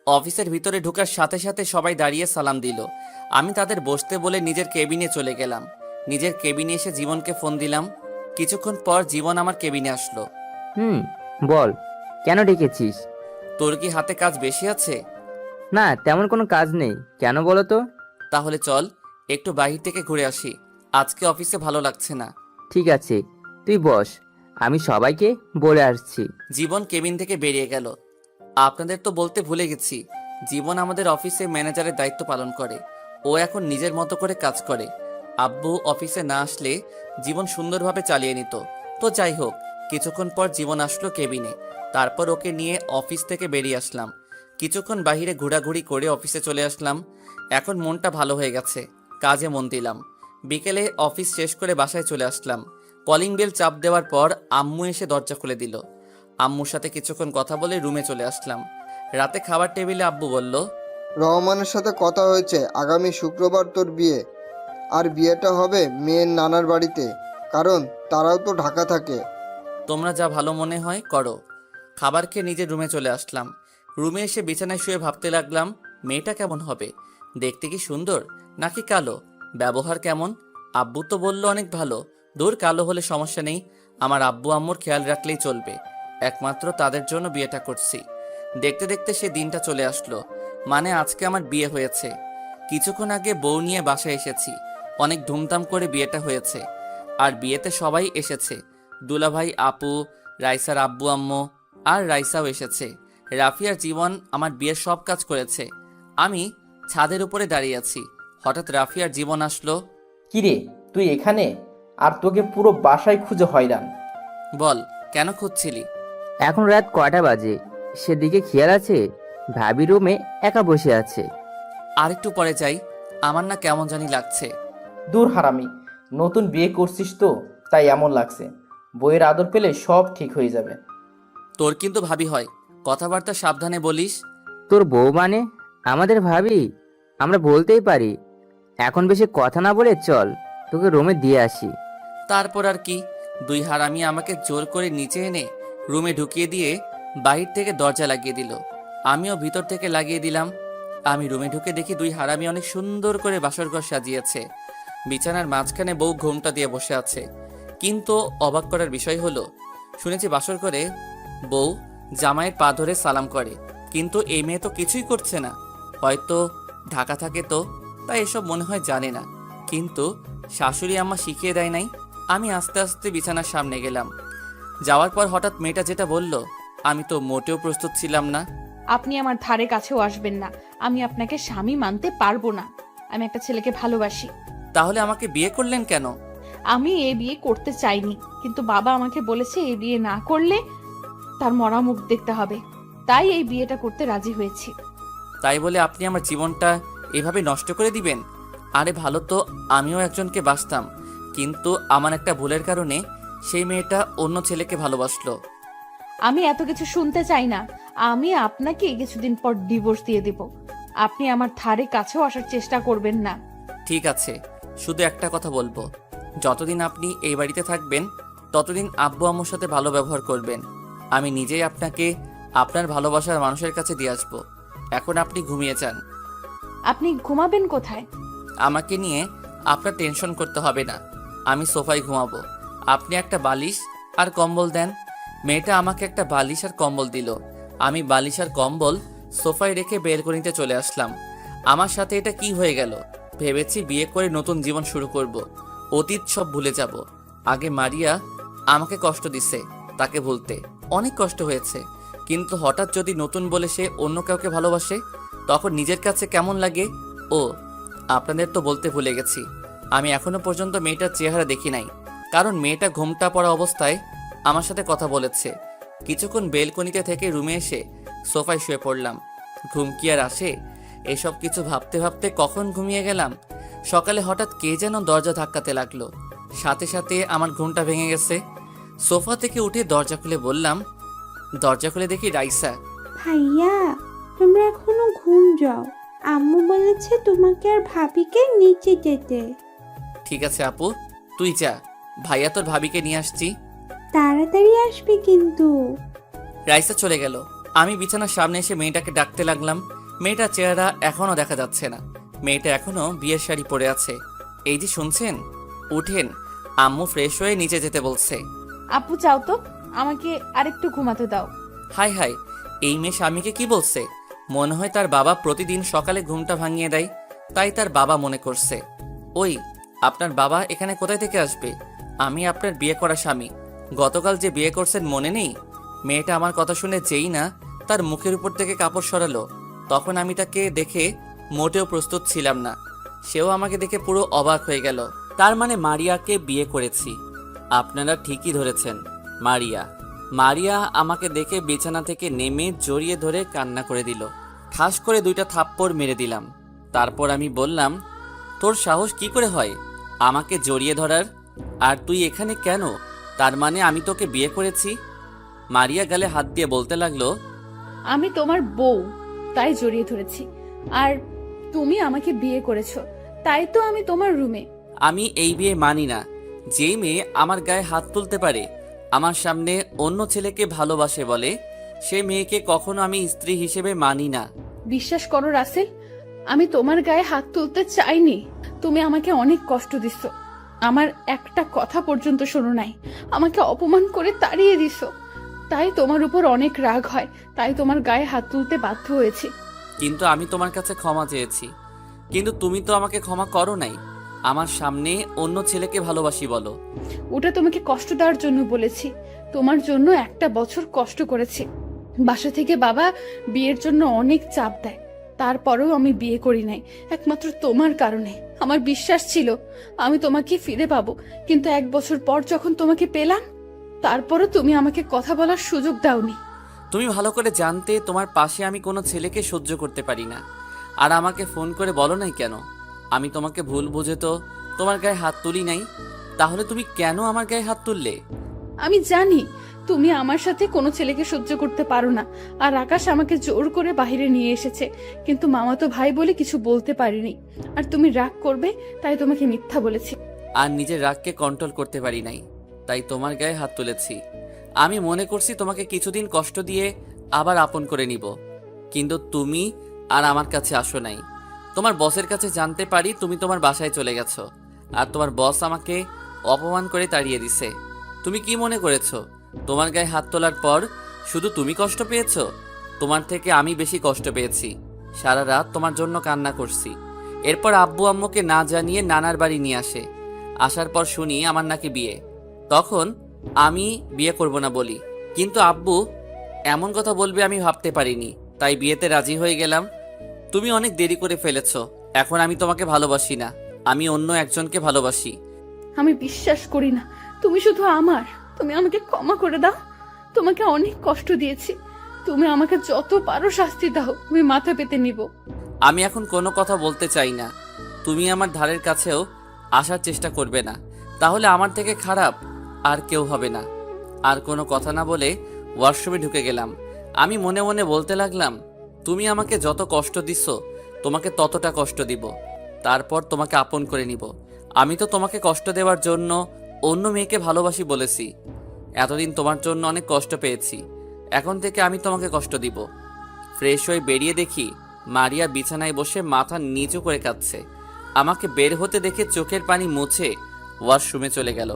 অফিসের ভিতরে ঢোকার সাথে সাথে সবাই দাঁড়িয়ে সালাম দিল। আমি তাদের বসতে বলে নিজের কেবিনে চলে গেলাম। নিজের কেবিনে এসে জীবনকে ফোন দিলাম। কিছুক্ষণ পর জীবন আমার কেবিনে আসলো। বল, কেন ডেকেছিস? তোর কি হাতে কাজ বেশি আছে? না, তেমন কোনো কাজ নেই। কেন বলো তো? তাহলে চল একটু বাহির থেকে ঘুরে আসি, আজকে অফিসে ভালো লাগছে না। ঠিক আছে, তুই বস, আমি সবাইকে বলে আসছি। জীবন কেবিন থেকে বেরিয়ে গেল। আপনাদের তো বলতে ভুলে গেছি, জীবন আমাদের অফিসে ম্যানেজারের দায়িত্ব পালন করে। ও এখন নিজের মতো করে কাজ করে। আব্বু অফিসে না আসলে জীবন সুন্দরভাবে চালিয়ে নিত। তো যাই হোক, কিছুক্ষণ পর জীবন আসলো কেবিনে। তারপর ওকে নিয়ে অফিস থেকে বেরিয়ে আসলাম। কিছুক্ষণ বাইরে ঘোরাঘুরি করে অফিসে চলে আসলাম। এখন মনটা ভালো হয়ে গেছে, কাজে মন দিলাম। বিকেলে অফিস শেষ করে বাসায় চলে আসলাম। কলিং বেল চাপ দেওয়ার পর আম্মু এসে দরজা খুলে দিল। আম্মুর সাথে কিছুক্ষণ কথা বলে রুমে চলে আসলাম। রাতে খাবার টেবিলে আব্বু বলল, রহমানের সাথে কথা হয়েছে, আগামী শুক্রবার তোর বিয়ে। আর বিয়েটা হবে মেয়ের নানার বাড়িতে, কারণ তারাও তো ঢাকা থাকে। তোমরা যা ভালো মনে হয় করো। খাবার খেয়ে নিজের রুমে চলে আসলাম। রুমে এসে বিছানায় শুয়ে ভাবতে লাগলাম, মেয়েটা কেমন হবে? দেখতে কি সুন্দর নাকি কালো? ব্যবহার কেমন? আব্বু তো বলল অনেক ভালো। দূর, কালো হলে সমস্যা নেই, আমার আব্বু আম্মুর খেয়াল রাখলেই চলবে। একমাত্র তাদের জন্য বিয়েটা করছি। দেখতে দেখতে সে দিনটা চলে আসলো, মানে আজকে আমার বিয়ে হয়েছে। কিছুক্ষণ আগে বউ নিয়ে বাসায় এসেছি। অনেক ধুমধাম করে বিয়েটা হয়েছে। আর বিয়েতে সবাই এসেছে। দুলাভাই, আপু, রাইসার আব্বু আম্মু, আর রাইসাও এসেছে। রাফি আর জীবন আমার বিয়ের সব কাজ করেছে। আমি ছাদের উপরে দাঁড়িয়ে আছি। হঠাৎ রাফি আর জীবন আসলো। কিরে, তুই এখানে? আর তোকে পুরো বাসায় খুঁজে হয়রান। বল, কেন খুঁজছিলি? এখন রাত কয়টা বাজে সেদিকে খেয়াল আছে? ভাবি রুমে একা বসে আছে। আর একটু পরে যাই, আমার না কেমন জানি লাগছে। দূর হারামি, নতুন বিয়ে করছিস তো তাই এমন লাগছে। বইয়ের আদর পেলে সব ঠিক হয়ে যাবে। তোর কিন্তু ভাবি হয়, কথাবার্তা সাবধানে বলিস। তোর বউ মানে? আমাদের ভাবি? আমরা বলতেই পারি। এখন বেশি কথা না বলে চল, তোকে রুমে দিয়ে আসি। তারপর আর কি, দুই হারামি আমাকে জোর করে নিচে এনে রুমে ঢুকিয়ে দিয়ে বাহির থেকে দরজা লাগিয়ে দিল। আমিও ভিতর থেকে লাগিয়ে দিলাম। আমি রুমে ঢুকে দেখি দুই হারামি অনেক সুন্দর করে বাসর ঘর সাজিয়েছে। বিছানার মাঝখানে বউ ঘোমটা দিয়ে বসে আছে। কিন্তু অবাক করার বিষয় হলো, শুনেছি বাসর ঘরে বউ জামাইয়ের পা ধরে সালাম করে, কিন্তু এই মেয়ে তো কিছুই করছে না। হয়তো ঢাকা থাকে তো, তাই এসব মনে হয় জানে না। কিন্তু শাশুড়ি আম্মা শিখিয়ে দেয় নাই। আমি আস্তে আস্তে বিছানার সামনে গেলাম। যাওয়ার পর হঠাৎ মেয়েটা যেটা বলল, আমি তো মোটেও প্রস্তুত ছিলাম না। আপনি আমার ধারে কাছেও আসবেন না, আমি আপনাকে স্বামী মানতে পারবো না। আমি একটা ছেলেকে ভালোবাসি। তাহলে আমাকে বিয়ে করলেন কেন? আমি এই বিয়ে করতে চাইনি, কিন্তু বাবা আমাকে বলেছে এই বিয়ে না করলে তার মরা মুখ দেখতে হবে, তাই এই বিয়েটা করতে রাজি হয়েছি। তাই বলে আপনি আমার জীবনটা এভাবে নষ্ট করে দিবেন? আরে ভালো তো আমিও একজনকে বাসতাম, কিন্তু আমার একটা ভুলের কারণে সেই মেয়েটা অন্য ছেলেকে ভালোবাসলো। আমি এত কিছু শুনতে চাই না। আমি আপনাকে কিছুদিন পর ডিভোর্স দিয়ে দেব। আপনি আমার ধারে কাছেও আসার চেষ্টা করবেন না। ঠিক আছে, শুধু একটা কথা বলবো, যতদিন আপনি এই বাড়িতে থাকবেন ততদিন আব্বু আম্মুর সাথে ভালো ব্যবহার করবেন। আমি নিজেই আপনাকে আপনার ভালোবাসার মানুষের কাছে দিয়ে আসবো। এখন আপনি ঘুমিয়ে যান। আপনি ঘুমাবেন কোথায়? আমাকে নিয়ে আপনার টেনশন করতে হবে না, আমি সোফায় ঘুমাবো। আপনি একটা বালিশ আর কম্বল দেন। মেয়েটা আমাকে একটা বালিশ আর কম্বল দিল। আমি বালিশ আর কম্বল সোফায় রেখে বেলকনিতে চলে আসলাম। আমার সাথে এটা কি হয়ে গেল? ভেবেছি বিয়ে করে নতুন জীবন শুরু করব, অতীত সব ভুলে যাব। আগে মারিয়া আমাকে কষ্ট দিছে, তাকে ভুলতে অনেক কষ্ট হয়েছে, কিন্তু হঠাৎ যদি নতুন বলে সে অন্য কাউকে ভালোবাসে, তখন নিজের কাছে কেমন লাগে। ও আপনাদের তো বলতে ভুলে গেছি, আমি এখনো পর্যন্ত মেয়েটার চেহারা দেখি নাই, কারণ মেয়েটা ঘোমটা পড়া অবস্থায় আমার সাথে কথা বলেছে। কিছুক্ষণ বেলকনিতে থেকে রুমে এসে সোফায় শুয়ে পড়লাম। ঘুম কি আর আসে? এসব কিছু ভাবতে ভাবতে কখন ঘুমিয়ে গেলাম। সকালে হঠাৎ কে যেন দরজা ধাক্কাতে লাগলো, সাথে সাথে আমার ঘুমটা ভেঙে গেছে। সোফা থেকে উঠে দরজা খুলে বললাম, দরজা খুলে দেখি রাইসা। ভাইয়া, তোমরা এখনো ঘুম যাও। আম্মু বলেছে তোমাকে আর ভাবিকে নিচে যেতে। ঠিক আছে আপু, তুই যা, ভাইয়া তোর ভাবিকে নিয়ে আসছি। তাড়াতাড়ি আসবে কিন্তু। রাইসা চলে গেল। আমি বিছানার সামনে এসে মেয়েটাকে ডাকতে লাগলাম। মেয়েটার চেহারা এখনো দেখা যাচ্ছে না। মেয়েটা এখনো বিয়ের শাড়ি পরে আছে। এই যে শুনছেন, উঠেন, আম্মু ফ্রেশ হয়ে নিচে যেতে বলছে। আপু চাও তো, আমাকে আরেকটু ঘুমাতে দাও। হাই হাই, এই মেয়ে স্বামীকে কি বলছে? মনে হয় তার বাবা প্রতিদিন সকালে ঘুমটা ভাঙিয়ে দেয়, তাই তার বাবা মনে করছে। ওই, আপনার বাবা এখানে কোথায় থেকে আসবে? আমি আপনার বিয়ে করা স্বামী। গতকাল যে বিয়ে করছেন মনে নেই? মেয়েটা আমার কথা শুনে যেই না তার মুখের উপর থেকে কাপড় সরালো, তখন আমি তাকে দেখে মোটেও প্রস্তুত ছিলাম না। সেও আমাকে দেখে পুরো অবাক হয়ে গেল। তার মানে মারিয়াকে বিয়ে করেছি। আপনারা ঠিকই ধরেছেন, মারিয়া। মারিয়া আমাকে দেখে বিছানা থেকে নেমে জড়িয়ে ধরে কান্না করে দিল। ঠাস করে 2টা থাপ্পড় মেরে দিলাম। তারপর আমি বললাম, তোর সাহস কি করে হয় আমাকে জড়িয়ে ধরার? আর তুই এখানে কেন? তার মানে আমি তোকে বিয়ে করেছি? মারিয়া গালে হাত দিয়ে বলতে লাগলো, আমি তোমার বউ, তাই জড়িয়ে ধরেছি। আর তুমি আমাকে বিয়ে করেছো, তাই তো আমি তোমার রুমে। আমি এই বিয়ে মানি না। যেই মেয়ে আমার গায়ে হাত তুলতে পারে, আমার সামনে অন্য ছেলেকে ভালোবাসে বলে, সে মেয়েকে কখনো আমি স্ত্রী হিসেবে মানি না। বিশ্বাস করো রাসেল, আমি তোমার গায়ে হাত তুলতে চাইনি। তুমি আমাকে অনেক কষ্ট দিচ্ছ, আমার একটা কথা পর্যন্ত শোনো নাই। আমাকে অপমান করে তাড়িয়ে দিছো, তাই তোমার উপর অনেক রাগ হয়, তাই তোমার গায়ে হাত তুলতে বাধ্য হয়েছি। কিন্তু আমি তোমার কাছে ক্ষমা চেয়েছি, কিন্তু তুমি তো আমাকে ক্ষমা করো নাই। আমার সামনে অন্য ছেলেকে ভালোবাসি বলো। ওটা তোমাকে কষ্ট দেওয়ার জন্য বলেছি। তোমার জন্য 1 বছর কষ্ট করেছি। বাসা থেকে বাবা বিয়ের জন্য অনেক চাপ দেয়, তারপরেও আমি বিয়ে করি নাই, একমাত্র তোমার কারণে। আমার বিশ্বাস ছিল আমি তোমাকে ফিরে পাবো, কিন্তু 1 বছর পর যখন তোমাকে পেলাম, তারপরও তুমি আমাকে কথা বলার সুযোগ দাওনি। তুমি ভালো করে জানতে তোমার পাশে আমি কোনো ছেলেকে সহ্য করতে পারি না। আর আমাকে ফোন করে বলো নাই কেন? আমি তোমাকে ভুল বুঝে তো তোমার গায়ে হাত তুলি নাই। তাহলে তুমি কেন আমার গায়ে হাত তুললে? আমি জানি তুমি আমার সাথে কোনো ছেলেকে সহ্য করতে পারো না, আর আকাশ আমাকে জোর করে বাইরে নিয়ে এসেছে, কিন্তু মামাতো ভাই বলে কিছু বলতে পারিনি। আর তুমি রাগ করবে তাই তোমাকে মিথ্যা বলেছি। আর নিজের রাগকে কন্ট্রোল করতে পারি নাই, তাই তোমার গায়ে হাত তুলেছি। আমি মনে করছি তোমাকে কিছুদিন কষ্ট দিয়ে আবার আপন করে নিব, কিন্তু তুমি আর আমার কাছে আসো নাই। তোমার বসের কাছে জানতে পারি তুমি তোমার বাসায় চলে গেছো, আর তোমার বস আমাকে অপমান করে তাড়িয়ে দিছে। তুমি কি মনে করেছো তোমার গায়ে হাত তোলার পর শুধু তুমি কষ্ট পেয়েছো? তোমার থেকে আমি বেশি কষ্ট পেয়েছি। সারা রাত তোমার জন্য কান্না করছি। এরপর আব্বু আম্মুকে না জানিয়ে নানার বাড়ি নিয়ে আসে। আসার পর শুনি আমার নাকি বিয়ে। তখন আমি বিয়ে করব না বলি, কিন্তু আব্বু এমন কথা বলবে আমি ভাবতে পারিনি, তাই বিয়েতে রাজি হয়ে গেলাম। তুমি অনেক দেরি করে ফেলেছো। এখন আমি তোমাকে ভালোবাসি না, আমি অন্য একজনকে ভালোবাসি। আমি বিশ্বাস করি না তুমি শুধু আমার। তুমি আমাকে ক্ষমা করে দাও, তোমাকে অনেক কষ্ট দিয়েছি। তুমি আমাকে যত পারো শাস্তি দাও, আমি মাথা পেতে নিব। আমি এখন কোনো কথা বলতে চাই না। তুমি আমার ধারের কাছেও আসার চেষ্টা করবে না, তাহলে আমার থেকে খারাপ আর কেউ হবে না। আর কোনো কথা না বলে ওয়াশরুমে ঢুকে গেলাম। আমি মনে মনে বলতে লাগলাম, তুমি আমাকে যত কষ্ট দিচ্ছ তোমাকে ততটা কষ্ট দিব, তারপর তোমাকে আপন করে নিব। আমি তো তোমাকে কষ্ট দেওয়ার জন্য অন্য মেয়েকে ভালোবাসি বলেছি। এতদিন তোমার জন্য অনেক কষ্ট পেয়েছি, এখন থেকে আমি তোমাকে কষ্ট দিব। ফ্রেশ হয়ে বেরিয়ে দেখি মারিয়া বিছানায় বসে মাথা নিচু করে কাঁদছে। আমাকে বের হতে দেখে চোখের পানি মুছে ওয়াশরুমে চলে গেল।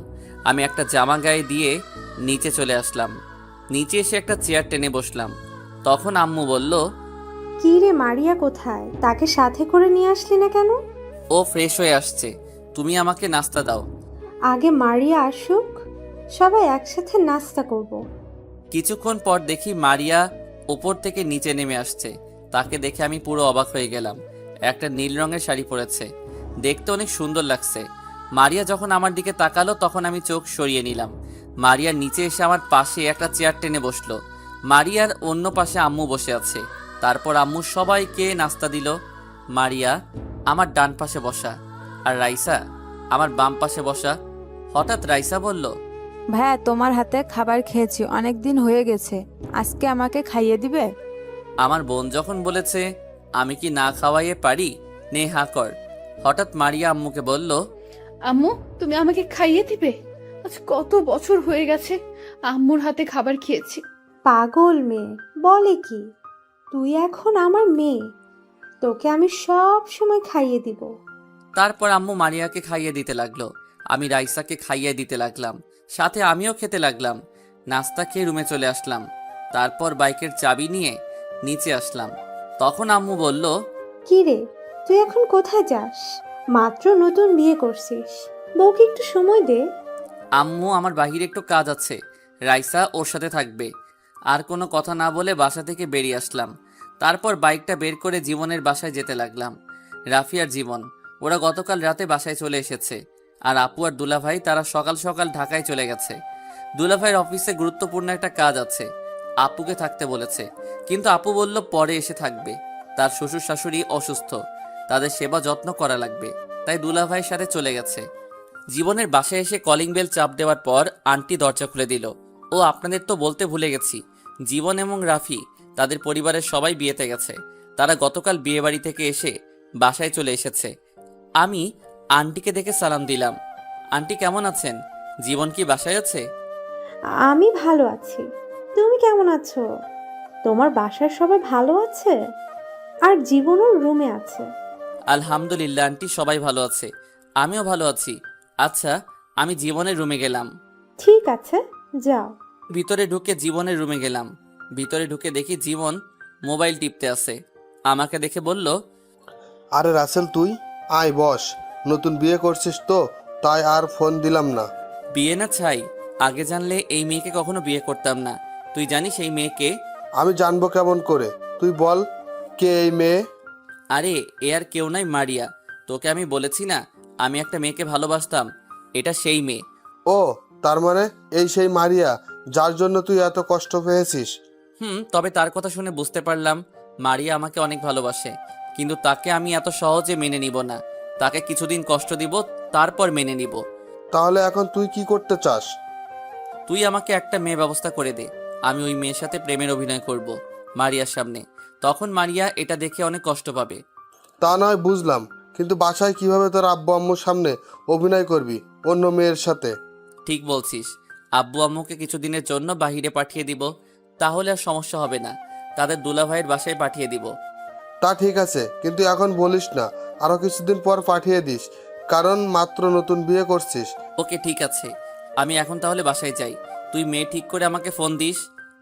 আমি একটা জামা গায়ে দিয়ে নিচে চলে আসলাম। নিচে এসে একটা চেয়ার টেনে বসলাম। তখন আম্মু বলল, কি রে, মারিয়া কোথায়? তাকে সাথে করে নিয়ে আসলি না কেন? ও ফ্রেশ হয়ে আসছে, তুমি আমাকে নাস্তা দাও। আগে মারিয়া আসুক, সবাই একসাথে নাস্তা করব। কিছুক্ষণ পর দেখি মারিয়া উপর থেকে নিচে নেমে আসছে। তাকে দেখে আমি পুরো অবাক হয়ে গেলাম। একটা নীল রঙের শাড়ি পরেছে, দেখতে অনেক সুন্দর লাগছে। মারিয়া যখন আমার দিকে তাকালো তখন আমি চোখ সরিয়ে নিলাম। মারিয়া নিচে এসে আমার পাশে একটা চেয়ার টেনে বসলো। মারিয়ার অন্য পাশে আম্মু বসে আছে। তারপর আম্মু সবাইকে নাস্তা দিল। মারিয়া আমার ডান পাশে বসা, আর রাইসা আমার বাম পাশে বসা। হঠাৎ রাইসা বলল, ভাইয়া, তোমার হাতে খাবার খেয়েছি, অনেক দিন হয়ে গেছে, আজকে আমাকে খাইয়ে দিবে? আমার বোন যখন বলেছে আমি কি না খাওয়াইয়ে পারি, নে হা কর। হঠাৎ মারিয়া আম্মুকে বলল, আম্মু, তুমি আমাকে খাইয়ে দিবে? আজ কত বছর হয়ে গেছে আম্মুর হাতে খাবার খেয়েছি। পাগল মেয়ে, বলে কি? তুই এখন আমার মেয়ে, তোকে আমি সব সময় খাইয়ে দিব। তারপর আম্মু মারিয়াকে খাইয়ে দিতে লাগলো। আমি রাইসাকে খাইয়ে দিতে লাগলাম, সাথে আমিও খেতে লাগলাম। নাস্তা খেয়ে রুমে চলে আসলাম। তারপর বাইকের চাবি নিয়ে নিচে আসলাম। তখন আম্মু বলল, কি রে, তুই এখন কোথায় যাস? মাত্র নতুন বিয়ে করছিস, বউকে একটু সময় দে। আম্মু, আমার বাহিরে একটু কাজ আছে, রাইসা ওর সাথে থাকবে। আর কোনো কথা না বলে বাসা থেকে বেরিয়ে আসলাম। তারপর বাইকটা বের করে জীবনের বাসায় যেতে লাগলাম। রাফি আর জীবন ওরা গতকাল রাতে বাসায় চলে এসেছে। আর আপু আর দুলাভাই তারা সকাল সকাল ঢাকায় চলে গেছে। দুলাভাইয়ের অফিসে গুরুত্বপূর্ণ একটা কাজ আছে, আপুকে থাকতে বলেছে। কিন্তু আপু বলল পরে এসে থাকবে। তার শ্বশুর শাশুড়ি অসুস্থ, তাদের সেবা যত্ন করা লাগবে, তাই দুলাভাইয়ের সাথে চলে গেছে। জীবনের বাসায় এসে কলিং বেল চাপ দেওয়ার পর আন্টি দরজা খুলে দিল। ও আপনাদের তো বলতে ভুলে গেছি, জীবন এবং রাফি তাদের পরিবারের সবাই বিয়েতে গেছে। তারা গতকাল বিয়ে বাড়ি থেকে এসে বাসায় চলে এসেছে। আমি আন্টিকে দেখে সালাম দিলাম। আন্টি কেমন আছেন? জীবন কি বাসায় আছে? আমি ভালো আছি, তুমি কেমন আছো? তোমার বাসার সবাই ভালো আছে? আর জীবনও রুমে আছে। আলহামদুলিল্লাহ আন্টি, সবাই ভালো আছে, আমিও ভালো আছি। আচ্ছা, আমি জীবনের রুমে গেলাম। ঠিক আছে, যাও। ভিতরে ঢুকে জীবনের রুমে গেলাম। ভিতরে ঢুকে দেখি জীবন মোবাইল টিপতে আছে। আমাকে দেখে বলল, আরে রাসেল, তুই আয় বস। নতুন বিয়ে করছিস তো, তাই আর ফোন দিলাম না। বিয়ে না ছাই, আগে জানলে এই মেয়েকে কখনো বিয়ে করতাম না। তুই জানিস এই মেয়েকে? আমি জানবো কেমন করে? তুই বল, কে এই মেয়ে? আরে এ আর কেউ নাই, মারিয়া। তোকে আমি বলেছি না আমি একটা মেয়েকে ভালোবাসতাম, এটা সেই মেয়ে। ও, তার মানে এই সেই মারিয়া যার জন্য তুই এত কষ্ট পেয়েছিস? তবে তার কথা শুনে বুঝতে পারলাম মারিয়া আমাকে অনেক ভালোবাসে, কিন্তু তাকে আমি এত সহজে মেনে নিব না। তাকে কিছুদিন কষ্ট দিব, তারপর মেনে নিব। তাহলে এখন তুই কি করতে চাস? তুই আমাকে একটা মেয়ে ব্যবস্থা করে দে, আমি ওই মেয়ের সাথে প্রেমের অভিনয় করব মারিয়ার সামনে। তখন মারিয়া এটা দেখে অনেক কষ্ট পাবে। তা নয় বুঝলাম, কিন্তু বাসায় কিভাবে তোর আব্বু আম্মুর সামনে অভিনয় করবি অন্য মেয়ের সাথে? ঠিক বলছিস, আব্বু আম্মুকে কিছুদিনের জন্য বাহিরে পাঠিয়ে দিব, তাহলে আর সমস্যা হবে না। তাদের দুলাভাইয়ের বাসায় পাঠিয়ে দিব। তা ঠিক আছে, কিন্তু এখন বলিস না, আরো কিছুদিন পর পাঠিয়ে দিস, কারণ মাত্র নতুন বিয়ে করছিস। ওকে ঠিক আছে, আমি এখন তাহলে বাসায় যাই। তুই মেয়ে ঠিক করে আমাকে ফোন দিস।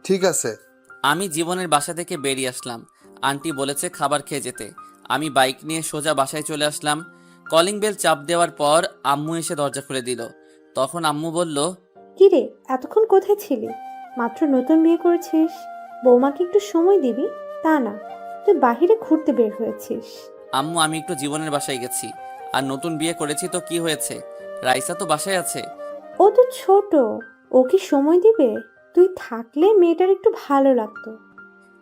ঠিক আছে। আমি জীবনের বাসা থেকে বেরিয়ে আসলাম। আন্টি বলেছে খাবার খেয়ে যেতে। আমি বাইক নিয়ে সোজা বাসায় চলে আসলাম। কলিং বেল চাপ দেওয়ার পর আম্মু এসে দরজা খুলে দিল। তখন আম্মু বলল, কি রে, এতক্ষণ কোথায় ছিলি? মাত্র নতুন বিয়ে করেছিস, বৌমাকে একটু সময় দিবি। তা না, তুই বাহিরে ঘুরতে বের হয়েছিস। আম্মু আমি একটু জীবনের বাসায় গেছি। আর নতুন বিয়ে করেছি তো কি হয়েছে, রাইসা তো বাসায় আছে। ও তো ছোট, ও কি সময় দিবে? তুই থাকলে মেয়েটার একটু ভালো লাগতো।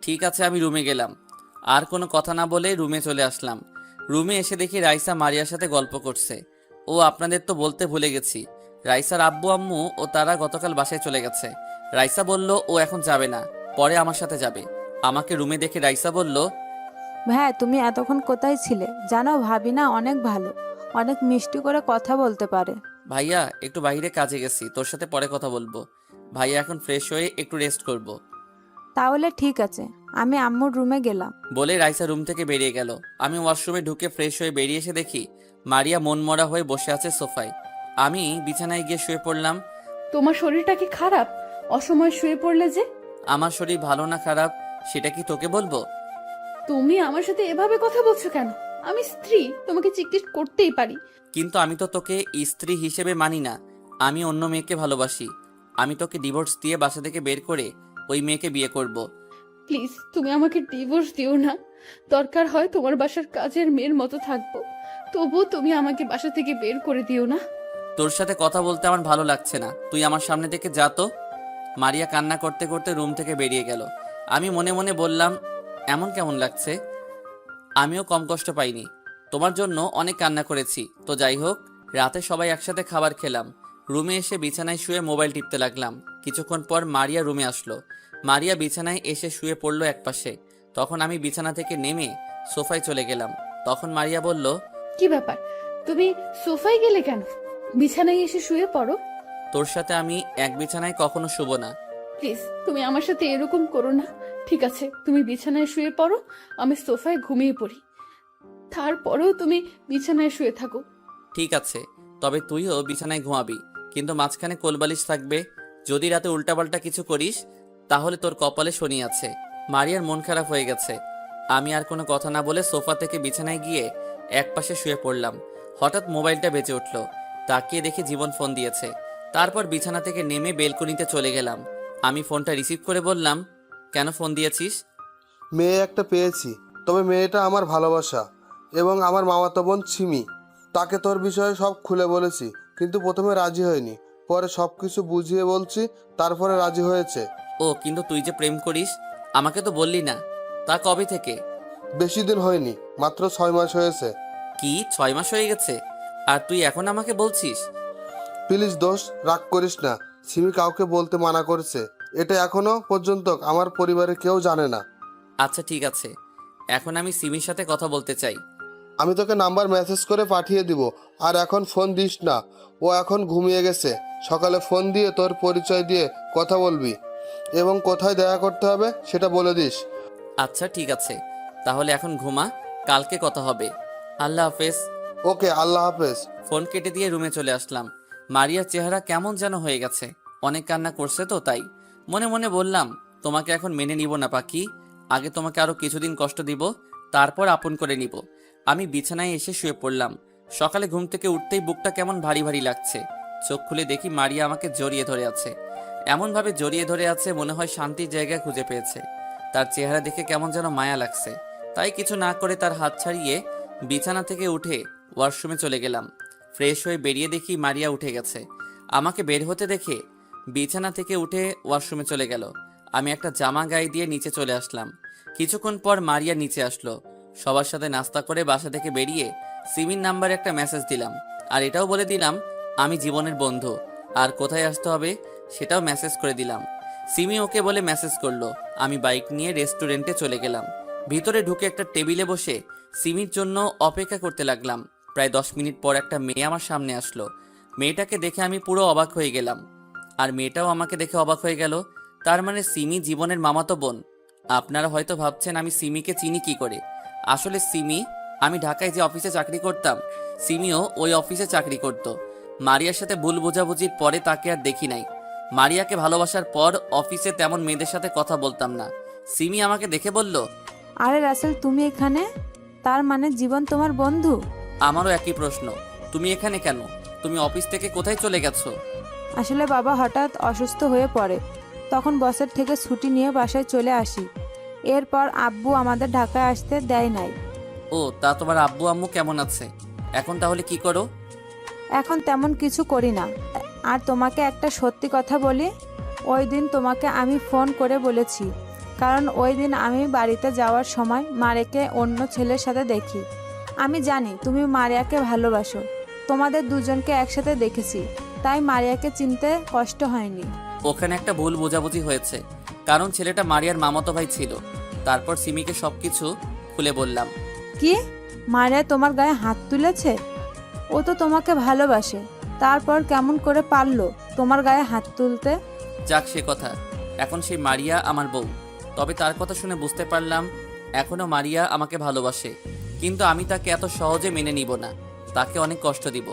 ঠিক আছে, আমি রুমে গেলাম। আর কোনো কথা না বলে রুমে চলে আসলাম। রুমে এসে দেখি রাইসা মারিয়ার সাথে গল্প করছে। ও আপনাদের তো বলতে ভুলে গেছি, রাইসার আব্বু আম্মু ও তারা গতকাল বাসায় চলে গেছে। রাইসা বলল ও এখন যাবে না, পরে আমার সাথে যাবে। আমাকে রুমে দেখে রাইসা বলল, ভাইয়া তুমি এতক্ষণ কোথায় ছিলে? জানো ভাবি না অনেক ভালো, অনেক মিষ্টি করে কথা বলতে পারে। ভাইয়া একটু বাইরে কাজে গেছি, তোর সাথে পরে কথা বলবো। ভাইয়া এখন ফ্রেশ হয়ে একটু রেস্ট করব। তাহলে ঠিক আছে, আমি আম্মুর রুমে গেলাম। বলে রাইসা রুম থেকে বেরিয়ে গেল। আমি ওয়াশরুমে ঢুকে ফ্রেশ হয়ে বেরিয়ে এসে দেখি মারিয়া মনমরা হয়ে বসে আছে সোফায়। আমি বিছানায় গিয়ে শুয়ে পড়লাম। তোমার শরীরটা কি খারাপ? অসময়ে শুয়ে পড়লে যে? আমার শরীর ভালো না খারাপ সেটা কি তোকে বলবো? তুমি আমার সাথে এভাবে কথা বলছো কেন? আমি স্ত্রী, তোমাকে জিজ্ঞেস করতেই পারি। কিন্তু আমি তো তোকে স্ত্রী হিসেবে মানি না, আমি অন্য মেয়েকে ভালোবাসি। আমি তোকে ডিভোর্স দিয়ে বাসা থেকে বের করে ওই মেয়েকে বিয়ে করব। প্লিজ তুমি আমাকে ডিভোর্স দিও না। দরকার হয় তোমার বাসার কাজের মেয়ের মতো থাকবো, তবুও তুমি আমাকে বাসা থেকে বের করে দিও না। তোর সাথে কথা বলতে আমার ভালো লাগছে না, তুই আমার সামনে থেকে যা তো। মারিয়া কান্না করতে করতে রুম থেকে বেরিয়ে গেল। আমি মনে মনে বললাম, এমন কেমন লাগছে? আমিও কম কষ্ট পাইনি, তোমার জন্য অনেক কান্না করেছি। তো যাই হোক, রাতে সবাই একসাথে খাবার খেলাম। রুমে এসে বিছানায় শুয়ে মোবাইল টিপতে লাগলাম। কিছুক্ষণ পর মারিয়া রুমে আসলো। মারিয়া বিছানায় এসে শুয়ে পড়লো একপাশে। তখন আমি বিছানা থেকে নেমে সোফায় চলে গেলাম। তখন মারিয়া বলল, কি ব্যাপার, তুমি সোফায় গেলে কেন? বিছানায় এসে শুয়ে পড়ো। তোর সাথে আমি এক বিছানায় কখনো শুব না। প্লিজ তুমি আমার সাথে এরকম করো না। ঠিক আছে, তুমি বিছানায় শুয়ে পড়ো, আমি সোফায় ঘুমিয়ে পড়ি। তারপরেও তুমি বিছানায় শুয়ে থাকো। ঠিক আছে, তবে তুইও বিছানায় ঘুমাবি, কিন্তু মাঝখানে কোলবালিশ থাকবে। যদি রাতে উল্টাপাল্টা কিছু করিস তাহলে তোর কপালে শনি আছে। মারিয়ার মন খারাপ হয়ে গেছে। আমি আর কোনো কথা না বলে সোফা থেকে বিছানায় গিয়ে একপাশে শুয়ে পড়লাম। হঠাৎ মোবাইলটা বেজে উঠল। তাকিয়ে দেখি জীবন ফোন দিয়েছে। তারপর বিছানা থেকে নেমে বেলকনিতে চলে গেলাম। আমি ফোনটা রিসিভ করে বললাম, কেন ফোন দিয়েছিস? মেয়ে একটা পেয়েছি, তবে মেয়েটা আমার ভালোবাসা এবং আমার মামাতো বোন সিমি। তাকে তোর বিষয়ে সব খুলে বলেছি, কিন্তু প্রথমে রাজি হয়নি, পরে সব কিছু বুঝিয়ে বলছি, তারপরে রাজি হয়েছে। ও, কিন্তু তুই যে প্রেম করিস আমাকে তো বললি না। তা কবে থেকে? বেশি দিন হয়নি, মাত্র 6 মাস হয়েছে। কি 6 মাস হয়ে গেছে? আর তুই এখন আমাকে বলছিস? প্লিজ দোষ, রাগ করিস না। সিমি কাউকে বলতে মানা করেছে, এটা এখনো পর্যন্ত আমার পরিবারের কেউ জানে না। আচ্ছা ঠিক আছে, এখন আমি সিমির সাথে কথা বলতে চাই। আমি তোকে নাম্বার মেসেজ করে পাঠিয়ে দিব, আর এখন ফোন দিস না। ও এখন ঘুমিয়ে গেছে। সকালে ফোন দিয়ে তোর পরিচয় দিয়ে কথা বলবি এবং কোথায় দেখা করতে হবে সেটা বলে দিস। আচ্ছা ঠিক আছে, তাহলে এখন ঘুমা, কালকে কথা হবে। আল্লাহ হাফেজ। ওকে, আল্লাহ হাফেজ। ফোন কেটে দিয়ে রুমে চলে আসলাম। মারিয়ার চেহারা কেমন যেন হয়ে গেছে, অনেক কান্না করছে তো তাই। মনে মনে বললাম, তোমাকে এখন মেনে নিব না পাখি, আগে তোমাকে আরো কিছুদিন কষ্ট দিব, তারপর আপন করে নিব। আমি বিছানায় এসে শুয়ে পড়লাম। সকালে ঘুম থেকে উঠতেই বুকটা কেমন ভারী ভারী লাগছে। চোখ খুলে দেখি মারিয়া আমাকে জড়িয়ে ধরে আছে। এমনভাবে জড়িয়ে ধরে আছে মনে হয় শান্তির জায়গা খুঁজে পেয়েছে। তার চেহারা দেখে কেমন যেন মায়া লাগছে। তাই কিছু না করে তার হাত ছাড়িয়ে বিছানা থেকে উঠে ওয়াশরুমে চলে গেলাম। ফ্রেশ হয়ে বেরিয়ে দেখি মারিয়া উঠে গেছে। আমাকে বের হতে দেখে বিছানা থেকে উঠে ওয়াশরুমে চলে গেল। আমি একটা জামা গায়ে দিয়ে নিচে চলে আসলাম। কিছুক্ষণ পর মারিয়া নিচে আসলো। সবার সাথে নাস্তা করে বাসা থেকে বেরিয়ে সিমির নাম্বারে একটা মেসেজ দিলাম, আর এটাও বলে দিলাম আমি জীবনের বন্ধু, আর কোথায় আসতে হবে সেটাও মেসেজ করে দিলাম। সিমি ওকে বলে মেসেজ করলো। আমি বাইক নিয়ে রেস্টুরেন্টে চলে গেলাম। ভিতরে ঢুকে একটা টেবিলে বসে সিমির জন্য অপেক্ষা করতে লাগলাম। প্রায় 10 মিনিট পর একটা মেয়ে আমার সামনে আসলো। মেয়েটাকে দেখে আমি পুরো অবাক হয়ে গেলাম, আর মেয়েটাও আমাকে দেখে অবাক হয়ে গেল। তার মানে সিমি জীবনের মামাতো বোন। আপনারা হয়তো ভাবছেন আমি সিমিকে চিনি কি করে। আসলে সিমি, আমি ঢাকায় যে অফিসে চাকরি করতাম, সিমিও ওই অফিসে চাকরি করত। মারিয়ার সাথে ভুল বোঝাবুঝির পরে তাকে আর দেখি নাই। মারিয়াকে ভালোবাসার পর অফিসে তেমন মেয়েদের সাথে কথা বলতাম না। সিমি আমাকে দেখে বলল, আরে রাসেল, তুমি এখানে? তার মানে জীবন তোমার বন্ধু? আমারও একই প্রশ্ন, তুমি এখানে কেন? তুমি অফিস থেকে কোথায় চলে গেছো? আসলে বাবা হঠাৎ অসুস্থ হয়ে পড়ে, তখন বসের থেকে ছুটি নিয়ে বাসায় চলে আসি। এরপর আব্বু আমাদের ঢাকায় আসতে দেয় নাই। ও, তা তোমার আব্বু আম্মু কেমন আছে এখন? তাহলে কি করো? এখন তেমন কিছু করি না। আর তোমাকে একটা সত্যি কথা বলি, ওই দিন তোমাকে আমি ফোন করে বলেছি, কারণ ওই দিন আমি বাড়িতে যাওয়ার সময় মারিয়াকে অন্য ছেলের সাথে দেখি। আমি জানি তুমি মারিয়াকে ভালোবাসো, তোমাদের দুজনকে একসাথে দেখেছি, তাই মারিয়াকে চিনতে কষ্ট হয়নি। ওখানে একটা ভুল বোঝাবুঝি হয়েছে, কারণ ছেলেটা মারিয়ার মামাতো ভাই ছিল। তারপর সিমিকে সবকিছু খুলে বললাম। কি? মারিয়া তোমার গায়ে হাত তুলেছে? ও তো তোমাকে ভালোবাসে, তারপর কেমন করে পারলো তোমার গায়ে হাত তুলতে? যাক সে কথা, এখন সেই মারিয়া আমার বউ। তবে তার কথা শুনে বুঝতে পারলাম এখনো মারিয়া আমাকে ভালোবাসে, কিন্তু আমি তাকে এত সহজে মেনে নিব না, তাকে অনেক কষ্ট দিব।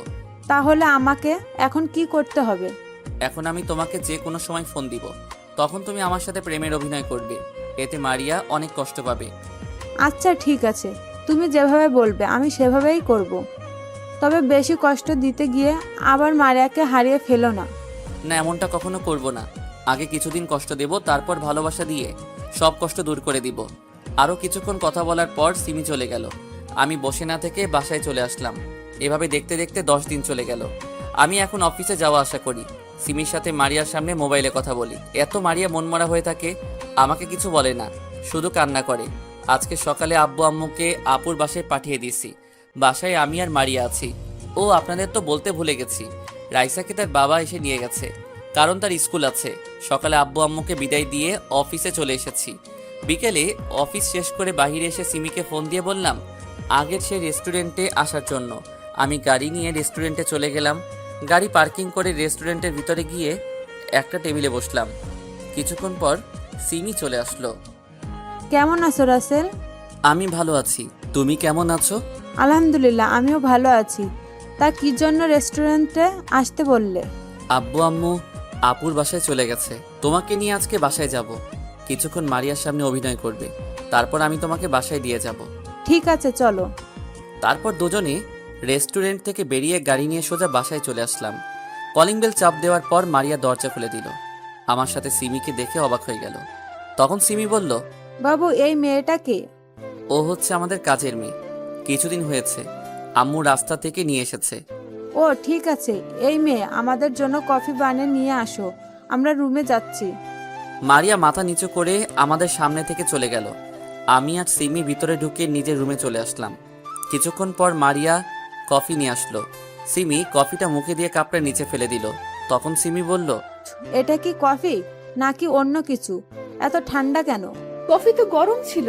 তাহলে আমাকে এখন কি করতে হবে? এখন আমি তোমাকে যে কোনো সময় ফোন দিব, তখন তুমি আমার সাথে প্রেমের অভিনয় করবে। এতে মারিয়া অনেক কষ্ট পাবে। আচ্ছা ঠিক আছে, তুমি যেভাবে বলবে আমি সেভাবেই করব। তবে বেশি কষ্ট দিতে গিয়ে আবার মারিয়াকে হারিয়ে ফেলো না। না, এমনটা কখনো করব না। আগে কিছুদিন কষ্ট দেব, তারপর ভালোবাসা দিয়ে সব কষ্ট দূর করে দিব। আরও কিছুক্ষণ কথা বলার পর সিমি চলে গেল। আমি বসে না থেকে বাসায় চলে আসলাম। এভাবে দেখতে দেখতে 10 দিন চলে গেল। আমি এখন অফিসে যাওয়া আসা করি। সিমির সাথে মারিয়ার সামনে মোবাইলে কথা বলি। এত মারিয়া মনমরা হয়ে থাকে, আমাকে কিছু বলে না, শুধু কান্না করে। আজকে সকালে আব্বু আম্মুকে আপুর বাসায় পাঠিয়ে দিয়েছি। বাসায় আমি আর মারিয়া আছি। ও, আপনাদের তো বলতে ভুলে গেছি, রাইসাকে তার বাবা এসে নিয়ে গেছে, কারণ তার স্কুল আছে। সকালে আব্বু আম্মুকে বিদায় দিয়ে অফিসে চলে এসেছি। বিকেলে অফিস শেষ করে বাইরে এসে সিমিকে ফোন দিয়ে বললাম আগের সেই রেস্টুরেন্টে আসার জন্য। আমি গাড়ি নিয়ে রেস্টুরেন্টে চলে গেলাম। গাড়ি পার্কিং করে রেস্টুরেন্টের ভিতরে গিয়ে একটা টেবিলে বসলাম। কিছুক্ষণ পর সিমি চলে আসলো। কেমন আছো রাসেল? আমি ভালো আছি, তুমি কেমন আছো? আলহামদুলিল্লাহ, আমিও ভালো আছি। তা কি জন্য রেস্টুরেন্টে আসতে বললে? আব্বু আম্মু আপুর বাসায় চলে গেছে। তোমাকে নিয়ে আজকে বাসায় যাব। কিছুক্ষণ মারিয়ার সামনে অভিনয় করবে, তারপর আমি তোমাকে বাসায় দিয়ে যাব। ঠিক আছে, চলো। তারপর দুজনে রেস্টুরেন্ট থেকে বেরিয়ে গাড়ি নিয়ে সোজা বাসায় চলে আসলাম। কলিং বেল চাপ দেওয়ার পর মারিয়া দরজা খুলে দিল। আমার সাথে সিমিকে দেখে অবাক হয়ে গেল। তখন সিমি বলল, বাবু, এই মেয়েটা কে? ও হচ্ছে আমাদের কাজের মেয়ে। কিছুদিন হয়েছে আম্মু রাস্তা থেকে নিয়ে এসেছে। ও ঠিক আছে, এই মেয়ে আমাদের জন্য কফি বানিয়ে নিয়ে আসো, আমরা রুমে যাচ্ছি। মারিয়া মাথা নিচু করে আমাদের সামনে থেকে চলে গেল। আমি আর সিমি ভিতরে ঢুকে নিজের রুমে চলে আসলাম। কিছুক্ষণ পর মারিয়া কফি নিয়ে আসলো। সিমি কফিটা মুখে দিয়ে কাপটা নিচে ফেলে দিল। তখন সিমি বলল, এটা কি কফি নাকি অন্য কিছু? এত ঠান্ডা কেন? কফি তো গরম ছিল।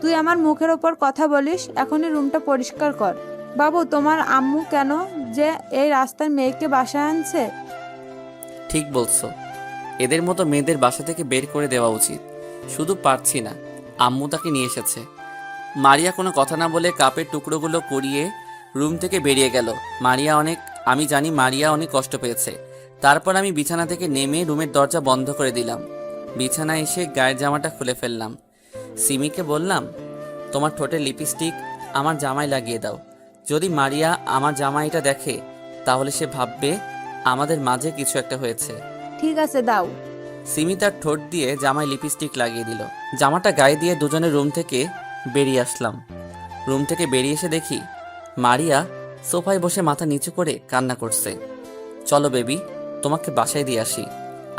তুই আমার মুখের ওপর কথা বলিস? এখনই রুমটা পরিষ্কার কর। বাবু, তোমার আম্মু কেন যে এই রাস্তার মেয়েকে বাসায় আনছে? ঠিক বলছো, এদের মতো মেয়েদের বাসা থেকে বের করে দেওয়া উচিত। শুধু পারছি না, আম্মু তাকে নিয়ে এসেছে। মারিয়া কোনো কথা না বলে কাপের টুকরোগুলো কুড়িয়ে রুম থেকে বেরিয়ে গেল। আমি জানি মারিয়া অনেক কষ্ট পেয়েছে। তারপর আমি বিছানা থেকে নেমে রুমের দরজা বন্ধ করে দিলাম। বিছানায় এসে গায়ের জামাটা খুলে ফেললাম। সিমিকে বললাম, তোমার ঠোঁটে লিপস্টিক আমার জামায় লাগিয়ে দাও। যদি মারিয়া আমার জামাইটা দেখে তাহলে সে ভাববে আমাদের মাঝে কিছু একটা হয়েছে। ঠিক আছে, দাও। সিমি তার ঠোঁট দিয়ে জামায় লিপস্টিক লাগিয়ে দিল। জামাটা গায়ে দিয়ে দুজনের রুম থেকে বেরিয়ে আসলাম। রুম থেকে বেরিয়ে এসে দেখি মারিয়া সোফায় বসে মাথা নিচু করে কান্না করছে। চলো বেবি, তোমাকে বাসায় দিয়ে আসি।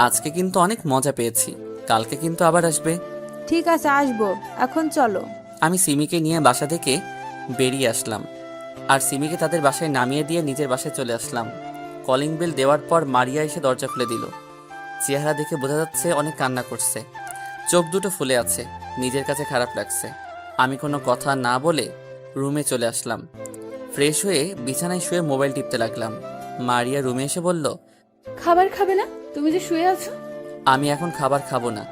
আজকে কিন্তু অনেক মজা পেয়েছি, কালকে কিন্তু আবার আসবে। ঠিক আছে, আসবো। এখন চলো। আমি সিমিকে নিয়ে বাসা থেকে বেরিয়ে আসলাম আর সিমিকে তাদের বাসায় নামিয়ে দিয়ে নিজের বাসায় চলে আসলাম। কলিং বেল দেওয়ার পর মারিয়া এসে দরজা খুলে দিল। চেহারা দেখে বোঝা যাচ্ছে অনেক কান্না করছে, চোখ দুটো ফুলে আছে। নিজের কাছে খারাপ লাগছে। আমি কোনো কথা না বলে রুমে চলে আসলাম। ফ্রেশ হয়ে বিছানায় শুয়ে মোবাইল টিপতে লাগলাম। মারিয়া রুমে এসে বলল, খাবার খাবে না? তুমি যে শুয়ে আছো। আমি এখন খাবার খাবো না।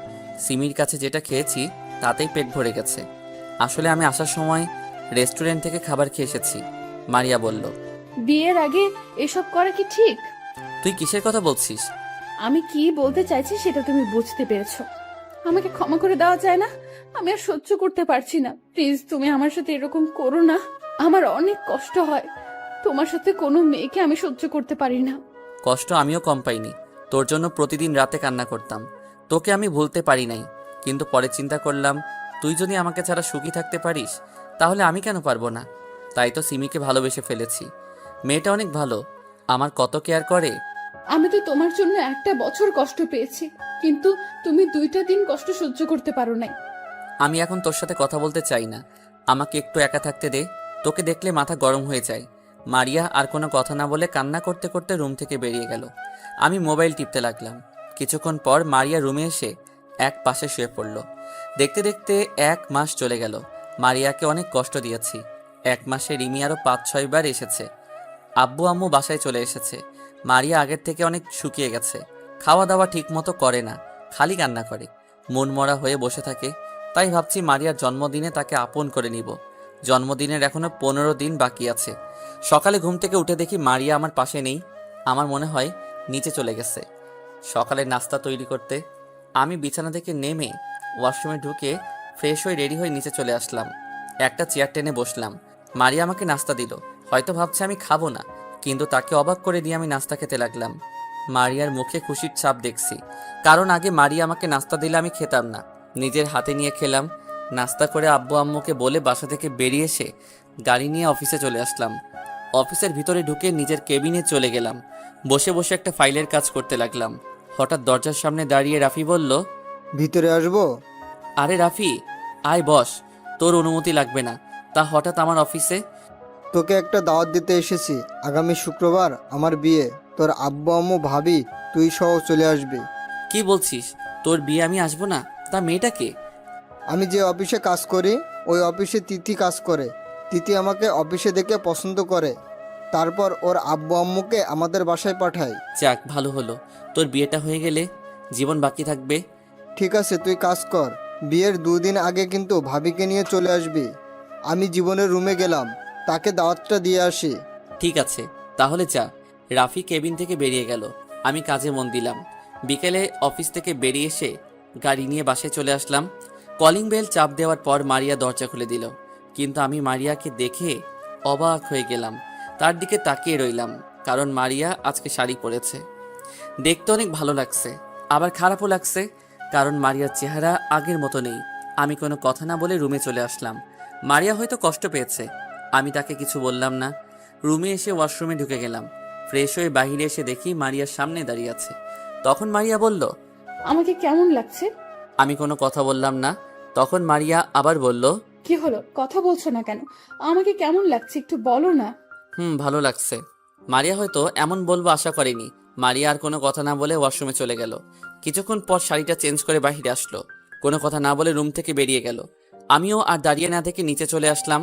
সিমির কাছে যেটা খেয়েছি তাতেই পেট ভরে গেছে। আসলে আমি আসার সময় রেস্টুরেন্ট থেকে খাবার খেয়ে এসেছি। মারিয়া বলল, বিয়ের আগে এসব করা কি ঠিক? তুই কিসের কথা বলছিস? আমি কি বলতে চাইছি সেটা তুমি বুঝতে পেরেছো। আমাকে ক্ষমা করে দেওয়া যায় না? আমি আর সহ্য করতে পারছি না। প্লিজ, তুমি আমার সাথে এরকম করো না। আমার অনেক কষ্ট হয়। তোমার সাথে কোনো মেয়েকে আমি সহ্য করতে পারি না। কষ্ট আমিও কম পাইনি। তোর জন্য প্রতিদিন রাতে কান্না করতাম। তোকে আমি ভুলতে পারি নাই, কিন্তু পরে চিন্তা করলাম তুই যদি আমাকে ছাড়া সুখী থাকতে পারিস তাহলে আমি কেন পারবো না। তাই তো সিমিকে ভালোবেসে ফেলেছি। মেয়েটা অনেক ভালো, আমার কত কেয়ার করে। আমি তো তোমার জন্য একটা বছর কষ্ট পেয়েছি, কিন্তু তুমি 2টা দিন কষ্ট সহ্য করতে পারো নাই। আমি এখন তোর সাথে কথা বলতে চাই না, আমাকে একটু একা থাকতে দে। তোকে দেখলে মাথা গরম হয়ে যায়। মারিয়া আর কোনো কথা না বলে কান্না করতে করতে রুম থেকে বেরিয়ে গেল। আমি মোবাইল টিপতে লাগলাম। কিছুক্ষণ পর মারিয়া রুমে এসে এক পাশে শুয়ে পড়ল। দেখতে দেখতে 1 মাস চলে গেল। মারিয়াকে অনেক কষ্ট দিয়েছি। 1 মাসে রিমি আরও 5-6 বার এসেছে। আব্বু আম্মু বাসায় চলে এসেছে। মারিয়া আগের থেকে অনেক শুকিয়ে গেছে। খাওয়া দাওয়া ঠিক মতো করে না, খালি কান্না করে, মনমরা হয়ে বসে থাকে। তাই ভাবছি মারিয়ার জন্মদিনে তাকে আপন করে নিব। জন্মদিনের এখনো 15 দিন বাকি আছে। সকালে ঘুম থেকে উঠে দেখি মারিয়া আমার পাশে নেই। আমার মনে হয় নিচে চলে গেছে সকালে নাস্তা তৈরি করতে। আমি বিছানা থেকে নেমে ওয়াশরুমে ঢুকে ফ্রেশ হয়ে রেডি হয়ে নিচে চলে আসলাম। একটা চেয়ার টেনে বসলাম। মারিয়া আমাকে নাস্তা দিল। হয়তো ভাবছে আমি খাবো না, কিন্তু তাকে অবাক করে দিয়ে আমি নাস্তা খেতে লাগলাম। মারিয়ার মুখে খুশির ছাপ দেখছি, কারণ আগে মারিয়া আমাকে নাস্তা দিলে আমি খেতাম না, নিজের হাতে নিয়ে খেলাম। নাস্তা করে আব্বু আম্মুকে বলে বাসা থেকে বেরিয়ে এসে গাড়ি নিয়ে অফিসে চলে আসলাম। অফিসের ভিতরে ঢুকে নিজের কেবিনে চলে গেলাম। বসে বসে একটা ফাইলের কাজ করতে লাগলাম। হঠাৎ দরজার সামনে দাঁড়িয়ে রাফি বলল, ভিতরে আসবো? আরে রাফি, আয় বস। তোর অনুমতি লাগবে না। তা হঠাৎ আমার অফিসে? তোকে একটা দাওয়াত দিতে এসেছি। আগামী শুক্রবার আমার বিয়ে। তোর আব্বু আম্মু ভাবি তুই সহ চলে আসবি। কি বলছিস? তোর বিয়ে আমি আসবো না? তা মেয়েটাকে? আমি যে অফিসে কাজ করি ওই অফিসে তিথি কাজ করে। তিথি আমাকে অফিসে দেখে পছন্দ করে, তারপর ওর আব্বু আম্মুকে আমাদের বাসায় পাঠায়। যাক, ভালো হলো। তোর বিয়েটা হয়ে গেলে জীবন বাকি থাকবে। ঠিক আছে, তুই কাজ কর। বিয়ের 2 দিন আগে কিন্তু ভাবিকে নিয়ে চলে আসবি। আমি জীবনের রুমে গেলাম, তাকে দাওয়াতটা দিয়ে আসি। ঠিক আছে, তাহলে যা। রাফি কেবিন থেকে বেরিয়ে গেল। আমি কাজে মন দিলাম। বিকেলে অফিস থেকে বেরিয়ে এসে গাড়ি নিয়ে বাসায় চলে আসলাম। কলিং বেল চাপ দেওয়ার পর মারিয়া দরজা খুলে দিল, কিন্তু আমি মারিয়াকে দেখে অবাক হয়ে গেলাম। তার দিকে তাকিয়ে রইলাম, কারণ মারিয়া আজকে শাড়ি পরেছে। দেখতে অনেক ভালো লাগছে, আবার খারাপও লাগছে, কারণ মারিয়ার চেহারা আগের মতো নেই। আমি কোনো কথা না বলে রুমে চলে আসলাম। মারিয়া হয়তো কষ্ট পেয়েছে, আমি তাকে কিছু বললাম না। রুমে এসে ওয়াশরুমে ঢুকে গেলাম। ফ্রেশ হয়ে বাইরে এসে দেখি মারিয়ার সামনে দাঁড়িয়ে আছে। তখন মারিয়া বলল, আমাকে কেমন লাগছে? আমি কোনো কথা বললাম না। তখন মারিয়া আবার বলল, কি হলো, কথা বলছো না কেন? আমাকে কেমন লাগছে একটু বলো না। ভালো লাগছে। মারিয়া হয়তো এমন বলবো আশা করেনি। মারিয়া আর কোনো কথা না বলে ওয়াশরুমে চলে গেল। কিছুক্ষণ পর শাড়িটা চেঞ্জ করে বাইরে আসলো। কোনো কথা না বলে রুম থেকে বেরিয়ে গেল। আমিও আর দাঁড়িয়ে না থেকে নিচে চলে আসলাম।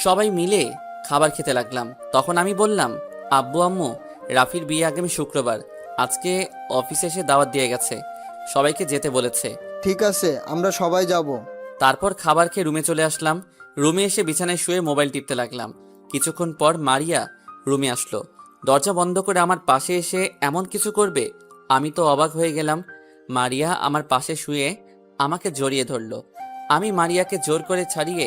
সবাই মিলে খাবার খেতে লাগলাম। তখন আমি বললাম, আব্বু আম্মু, রাফির বিয়ে আগামী শুক্রবার। আজকে অফিসে এসে দাওয়াত দিয়ে গেছে, সবাইকে যেতে বলেছে। ঠিক আছে, আমরা সবাই যাব। তারপর খাবার খেয়ে রুমে চলে আসলাম। রুমে এসে বিছানায় শুয়ে মোবাইল টিপতে লাগলাম। কিছুক্ষণ পর মারিয়া রুমে আসলো। দরজা বন্ধ করে আমার পাশে এসে এমন কিছু করবে, আমি তো অবাক হয়ে গেলাম। মারিয়া আমার পাশে শুয়ে আমাকে জড়িয়ে ধরলো। আমি মারিয়াকে জোর করে ছাড়িয়ে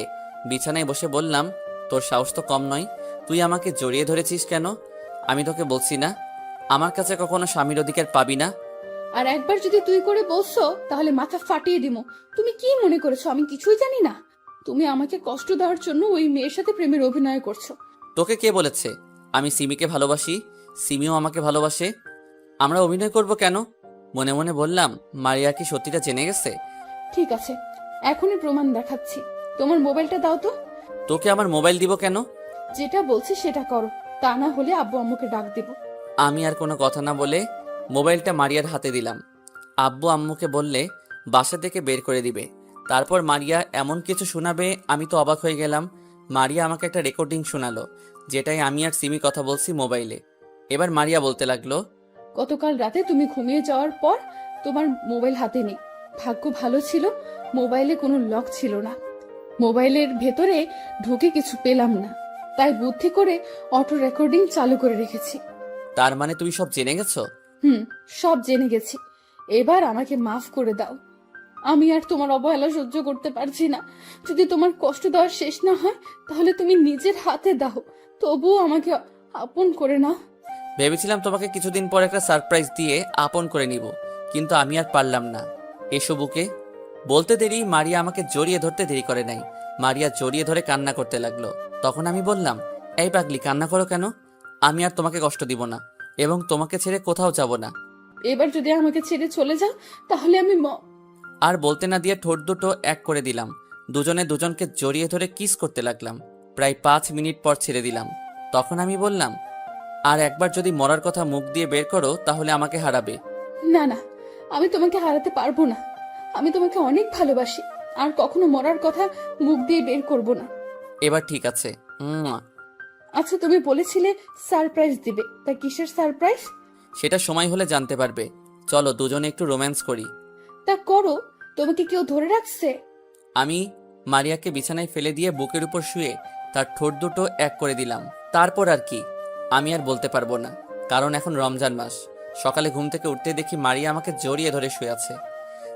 বিছানায় বসে বললাম, তোর সাহস তো কম নয়, তুই আমাকে জড়িয়ে ধরেছিস কেন? আমি তোকে বলছি না, আমার কাছে কখনো স্বামীর অধিকার পাবি না। আর একবার যদি তুই করে বলছো তাহলে মাথা ফাটিয়ে দিমো। তুমি কি মনে করেছো আমি কিছুই জানি না? তুমি আমাকে কষ্ট দেওয়ার জন্য ওই মেয়ের সাথে প্রেমের অভিনয় করছো। তোকে কে বলেছে আমি সিমিকে ভালোবাসি? সিমিও আমাকে ভালোবাসে। আমরা অভিনয় করব কেন? মনে মনে বললাম, মারিয়া কি সত্যিটা জেনে গেছে? ঠিক আছে, এখনই প্রমাণ দেখাচ্ছি। তোমার মোবাইলটা দাও তো। তোকে আমার মোবাইল দিব কেন? যেটা বলছি সেটা করো, তা না হলে আব্বু আম্মুকে ডাক দেব। আমি আর কোনো কথা না বলে মোবাইলটা মারিয়ার হাতে দিলাম। আব্বু আম্মুকে বললে বাসা থেকে বের করে দিবে। তারপর মারিয়া এমন কিছু শোনাবে, আমি তো অবাক হয়ে গেলাম। মারিয়া আমাকে একটা রেকর্ডিং শোনালো, যেটাই আমি আর সিমি কথা বলছি মোবাইলে। এবার মারিয়া বলতে লাগলো, গতকাল রাতে তুমি ঘুমিয়ে যাওয়ার পর তোমার মোবাইল হাতে নেই। ভাগ্য ভালো ছিল, মোবাইলে কোনো লক ছিল না। মোবাইলের ভেতরে ঢুকে কিছু পেলাম না, তাই বুদ্ধি করে অটো রেকর্ডিং চালু করে রেখেছি। তার মানে তুমি সব জেনে গেছো? সব জেনে গেছি। এবার আমাকে মাফ করে দাও। আমি আর তোমার অবহেলা সহ্য করতে পারছি না। যদি তোমার কষ্ট দেওয়ার শেষ না হয় তাহলে তুমি নিজের হাতে দাও, তবুও আমাকে আপন করে নাও। ভেবেছিলাম তোমাকে কিছুদিন পর একটা সারপ্রাইজ দিয়ে আপন করে নিব, কিন্তু আমি আর পারলাম না। এসো বুকে। বলতে দেরি মারিয়া আমাকে জড়িয়ে ধরতে দেরি করে নাই। মারিয়া জড়িয়ে ধরে কান্না করতে লাগলো। তখন আমি বললাম, এই পাগলি, কান্না করো কেন? আমি আর তোমাকে কষ্ট দিব না, এবং তোমাকে ছেড়ে কোথাও যাব না। এবার যদি আমাকে ছেড়ে চলে যাও তাহলে আমি আর বলতে না দিয়ে ঠোঁট দুটো এক করে দিলাম। দুজনে দুজনকে জড়িয়ে ধরে কিস করতে লাগলাম। প্রায় 5 মিনিট পর ছেড়ে দিলাম। তখন আমি বললাম, আর একবার যদি মরার কথা মুখ দিয়ে বের করো তাহলে আমাকে হারাবে। না না, আমি তোমাকে হারাতে পারবো না। আমি তোমাকে অনেক ভালোবাসি, আর কখনো মরার কথা মুখ দিয়ে বের করব না। এবার ঠিক আছে। আচ্ছা, তুমি বলেছিলে সারপ্রাইজ দিবে, তা কিসের সারপ্রাইজ? সেটা সময় হলে জানতে পারবে। চলো দুজনে একটু রোম্যান্স করি। তা করো। তোমাকে কেউ ধরে রাখছে? আমি মারিয়াকে বিছানায় ফেলে দিয়ে বুকের উপর শুয়ে তার ঠোঁট দুটো এক করে দিলাম। তারপর আর কি আমি আর বলতে পারবো না, কারণ এখন রমজান মাস। সকালে ঘুম থেকে উঠতে দেখি মারিয়া আমাকে জড়িয়ে ধরে শুয়ে আছে।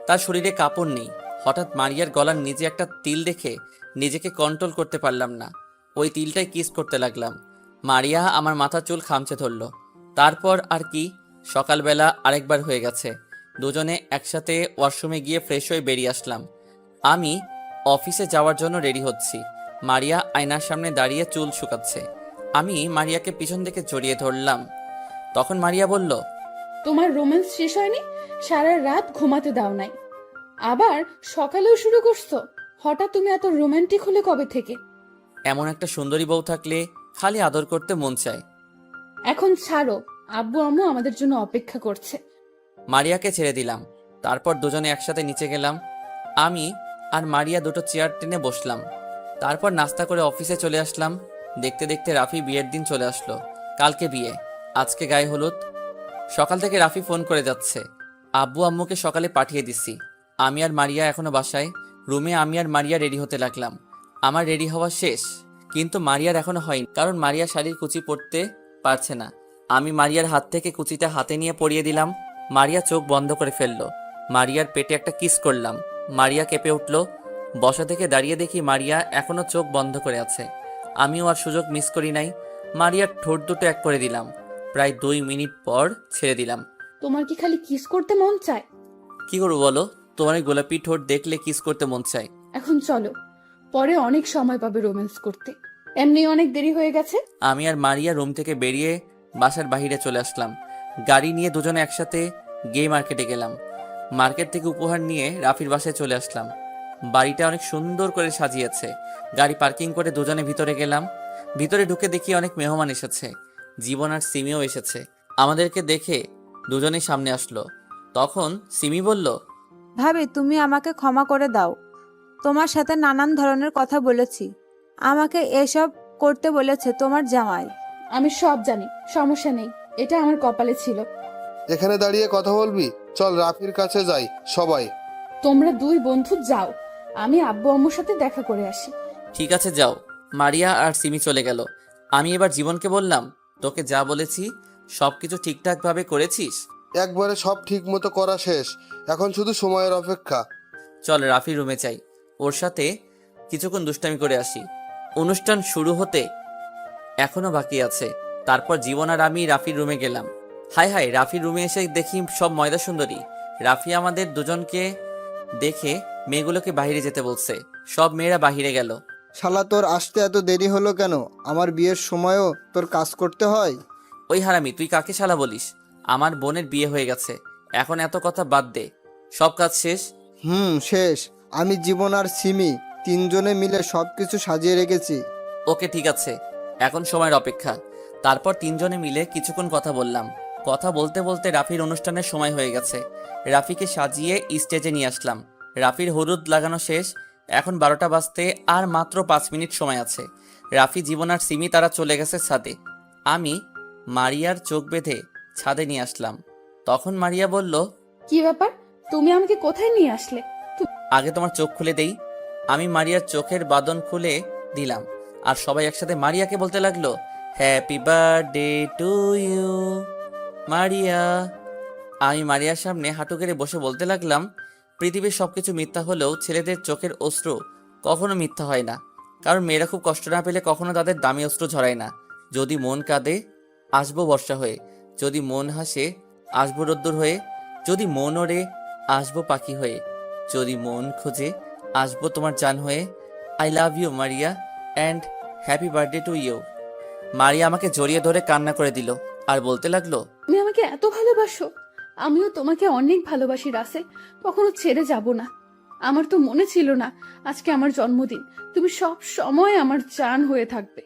তার শরীরে কাপড় নেই। হঠাৎ মারিয়ার গলার নিচে একটা তিল দেখে নিজেকে কন্ট্রোল করতে পারলাম না। ওই তিলটাই কিস করতে লাগলাম। মারিয়া আমার মাথার চুল খামচে ধরলো। তারপর আর কি, সকালবেলা আরেকবার হয়ে গেছে। দুজনে একসাথে ওয়াশরুমে গিয়ে ফ্রেশ হয়ে বেরিয়ে আসলাম। আমি অফিসে যাওয়ার জন্য রেডি হচ্ছি। মারিয়া আয়নার সামনে দাঁড়িয়ে চুল শুকাচ্ছে। আমি মারিয়াকে পিছন থেকে জড়িয়ে ধরলাম। তখন মারিয়া বলল, তোমার রোম্যান্স শেষ হয়নি? সারা রাত ঘুমাতে দাও নাই, আবার সকালেও শুরু করছো। হঠাৎ তুমি এত রোমান্টিক হলে কবে থেকে? এমন একটা সুন্দরী বউ থাকলে খালি আদর করতে মন চায়। এখন ছাড়ো, আব্বু আম্মু আমাদের জন্য অপেক্ষা করছে। মারিয়াকে ছেড়ে দিলাম। তারপর দুজনে একসাথে নিচে গেলাম। আমি আর মারিয়া দুটো চেয়ার টেনে বসলাম। তারপর নাস্তা করে অফিসে চলে আসলাম। দেখতে দেখতে রাফি বিয়ের দিন চলে আসলো। কালকে বিয়ে, আজকে গায়ে হলুদ। সকাল থেকে রাফি ফোন করে যাচ্ছে। আব্বু আম্মুকে সকালে পাঠিয়ে দিচ্ছি। আমি আর মারিয়া এখনো বাসায়। রুমে আমি আর মারিয়া রেডি হতে লাগলাম। আমার রেডি হওয়া শেষ, কিন্তু মারিয়ার এখনো হয়নি, কারণ মারিয়া শাড়ির কুচি পরতে পারছে না। আমি মারিয়ার হাত থেকে কুচিটা হাতে নিয়ে পরিয়ে দিলাম। মারিয়া চোখ বন্ধ করে ফেললো। মারিয়ার পেটে একটা কিস করলাম। মারিয়া কেঁপে উঠল। বসা থেকে দাঁড়িয়ে দেখি মারিয়া এখনো চোখ বন্ধ করে আছে। আমিও আর সুযোগ মিস করি নাই। মারিয়ার ঠোঁট দুটো এক করে দিলাম। প্রায় 2 মিনিট পর ছেড়ে দিলাম। তোমার কি খালি কিস করতে মন চায়? কি করবো বলো, তোমার এই গোলাপি ঠোঁট দেখলে কিস করতে মন চায়। এখন চলো, পরে অনেক সময় পাবে রোম্যান্স করতে, এমনি অনেক দেরি হয়ে গেছে। আমি আর মারিয়া রুম থেকে বেরিয়ে বাসার বাইরে চলে আসলাম। গাড়ি নিয়ে দুজনে একসাথে গে মার্কেটে গেলাম। মার্কেট থেকে উপহার নিয়ে রাফির বাসায় চলে আসলাম। বাড়িটা অনেক সুন্দর করে সাজিয়েছে। গাড়ি পার্কিং করে দুজনে ভিতরে গেলাম। ভিতরে ঢুকে দেখি অনেক মেহমান এসেছে। জীবন আর সিমিও এসেছে। আমাদেরকে দেখে দুজনেই সামনে আসলো। তখন সিমি বলল, ভাবি তুমি আমাকে ক্ষমা করে দাও, তোমার সাথে নানান ধরনের কথা বলেছি। আমাকে এসব করতে বলেছে তোমার জামাই। আমি সব জানি, সমস্যা নেই, এটা আমার কপালে ছিল। এখানে দাঁড়িয়ে কথা বলবি? চল রাফির কাছে যাই সবাই। তোমরা 2 বন্ধু যাও, আমি আব্বু আম্মুর সাথে দেখা করে আসি। ঠিক আছে যাও। মারিয়া আর সিমি চলে গেল। আমি এবার জীবনকে বললাম, তোকে যা বলেছি সবকিছু ঠিকঠাকভাবে করেছিস? একবারে সব ঠিক মতো করা শেষ, এখন শুধু সময়ের অপেক্ষা। চল রাফির রুমে যাই, ওর সাথে কিছুক্ষণ দুষ্টামি করে আসি। অনুষ্ঠান শুরু হতে এখনো বাকি আছে। তারপর জীবন আর আমি রাফির রুমে গেলাম। হাই হাই, রাফির রুমে এসে দেখি সব ময়দা সুন্দরী। রাফি আমাদের দুজনকে দেখে মেয়েগুলোকে বাইরে যেতে বলছে। সব মেয়েরা বাইরে গেল। শালা তোর আসতে এত দেরি হলো কেন? আমার বিয়ের সময়ও তোর কাজ করতে হয়? ওই হারামি, তুই কাকে শালা বলিস? আমার বোনের বিয়ে হয়ে গেছে, এখন এত কথা বাদ দে। সব কাজ শেষ। শেষ। আমি জীবন আর সিমি 3 জনে মিলে সব কিছু সাজিয়ে রেখেছি। ওকে ঠিক আছে, এখন সময়ের অপেক্ষা। তারপর 3 জনে মিলে কিছুক্ষণ কথা বললাম। কথা বলতে বলতে রাফির অনুষ্ঠানের সময় হয়ে গেছে। রাফিকে সাজিয়ে স্টেজে নিয়ে আসলাম। রাফির হলুদ লাগানো শেষ। এখন 12টা বাজতে আর মাত্র 5 মিনিট সময় আছে। রাফি, জীবন আর সিমি তারা চলে গেছে ছাদে। আমি মারিয়ার চোখ বেঁধে ছাদে নিয়ে আসলাম। তখন মারিয়া বলল, কি ব্যাপার, তুমি আমাকে কোথায় নিয়ে আসলে? আগে তোমার চোখ খুলে দেই। আমি মারিয়ার চোখের বাঁধন খুলে দিলাম। আর সবাই একসাথে মারিয়াকে বলতে লাগলো, happy birthday to you Maria. আমি মারিয়ার সামনে হাঁটু গেড়ে বসে বলতে লাগলাম, পৃথিবীর সবকিছু মিথ্যা হলেও ছেলেদের চোখের অশ্রু কখনো মিথ্যা হয় না। কারণ মেয়েরা খুব কষ্ট না পেলে কখনো তাদের দামি অশ্রু ঝরায় না। যদি মন কাঁদে, আসবো বর্ষা হয়ে। যদি মন হাসে, আসবো রোদ্দুর হয়ে। যদি মন ওড়ে, আসবো পাখি হয়ে। যদি মন খোঁজে, আসবো তোমার জান হয়ে। I love you Maria and happy birthday to you. Maria আমাকে জড়িয়ে ধরে কান্না করে দিল আর বলতে লাগলো, তুমি আমাকে এত ভালোবাসো? আমিও তোমাকে অনেক ভালোবাসি রাসেল, কখনো ছেড়ে যাব না। আমার তো মনে ছিল না আজকে আমার জন্মদিন, তুমি সব সময় আমার জান হয়ে থাকবে।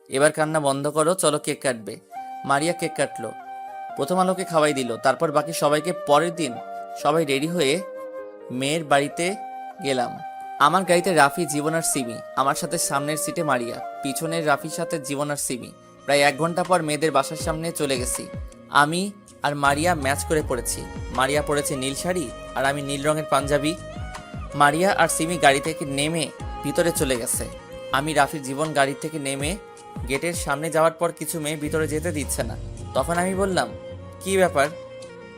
এবার কান্না বন্ধ করো, চলো কেক কাটবে। মারিয়া কেক কাটলো। প্রথম আলোকে খাওয়াই দিল। তারপর বাকি সবাইকে। পরের দিন সবাই রেডি হয়ে মেয়ের বাড়িতে গেলাম। আমার গাড়িতে রাফি, জীবন আর সিমি। আমার সাথে সামনের সিটে মারিয়া, পিছনের রাফির সাথে জীবন আর সিমি। প্রায় 1 ঘন্টা পর মেয়েদের বাসার সামনে চলে গেছি। আমি আর মারিয়া ম্যাচ করে পড়েছি। মারিয়া পরেছে নীল শাড়ি আর আমি নীল রঙের পাঞ্জাবি। মারিয়া আর সিমি গাড়ি থেকে নেমে ভিতরে চলে গেছে। আমি, রাফি, জীবন গাড়ি থেকে নেমে গেটের সামনে যাওয়ার পর কিছু মেয়ে ভিতরে যেতে দিচ্ছে না। তখন আমি বললাম, কি ব্যাপার,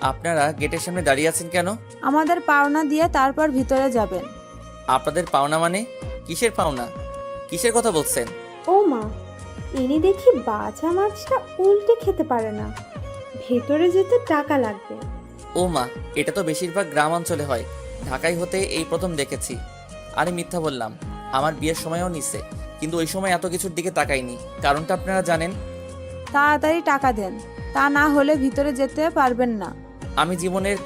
আপনারা গেটের সামনে দাঁড়িয়ে আছেন কেন? আমাদের পাওনা দিয়ে তারপর ভিতরে যাবেন। আপনাদের পাওনা মানে? কিসের পাওনা? কিসের কথা বলছেন? ও মা, ইনি দেখি বাজা মাছটা উল্টে খেতে পারে না। ভেতরে যেতে টাকা লাগবে। ও মা, এটা তো বেশিরভাগ গ্রাম অঞ্চলে হয়, ঢাকায় হতে এই প্রথম দেখেছি। আরে মিথ্যা বললাম, আমার বিয়ের সময়ও নিছে, কিন্তু ওই সময় এত কিছুর দিকে তাকাইনি। কারণটা আপনারা জানেন। তাড়াতাড়ি টাকা দেন, তা না হলে ভিতরে যেতে পারবেন না। আমি জীবনের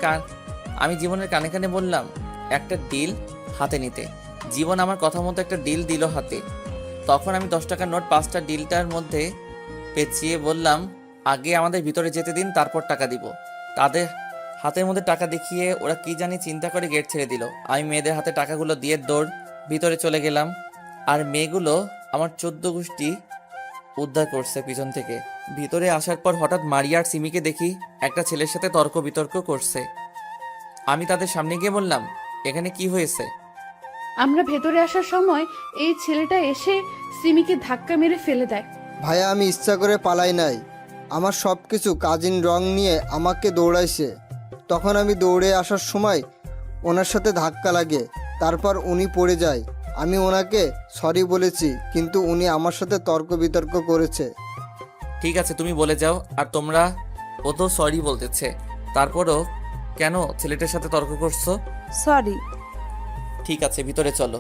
কানে কানে বললাম একটা ডিল হাতে নিতে। জীবন আমার কথা মতো একটা ডিল দিল হাতে। তখন আমি 10 টাকার নোট 5টা ডিলটার মধ্যে পেঁচিয়ে বললাম, আগে আমাদের ভিতরে যেতে দিন, তারপর টাকা দিব। তাদের হাতের মধ্যে টাকা দেখিয়ে ওরা কি জানি চিন্তা করে গেট ছেড়ে দিল। আমি মেয়েদের হাতে টাকাগুলো দিয়ে দৌড় ভিতরে চলে গেলাম। আর মেয়েগুলো আমার 14 গোষ্ঠী উদ্ধার করছে পিছন থেকে। ভিতরে আসার পর হঠাৎ মারিয়া আর সিমিকে দেখি একটা ছেলের সাথে তর্ক বিতর্ক করছে। আমি তাদের সামনে গিয়ে বললাম, এখানে কি হয়েছে? আমরা ভেতরে আসার সময় এই ছেলেটা এসে সিমিকে ধাক্কা মেরে ফেলে দেয়। ভাইয়া আমি ইচ্ছা করে পালাই নাই, আমার সব কিছু কাজিন রং নিয়ে আমাকে দৌড়াইছে। তখন আমি দৌড়ে আসার সময় ওনার সাথে ধাক্কা লাগে, তারপর উনি পড়ে যায়। আমি ওনাকে সরি বলেছি, কিন্তু উনি আমার সাথে তর্ক বিতর্ক করেছে। ঠিক আছে তুমি বলে যাও। আর তোমরা, ও তো সরি বলতেছে, তারপরও কেন ছেলেটার সাথে তর্ক করছো? সরি। ঠিক আছে ভিতরে চলো।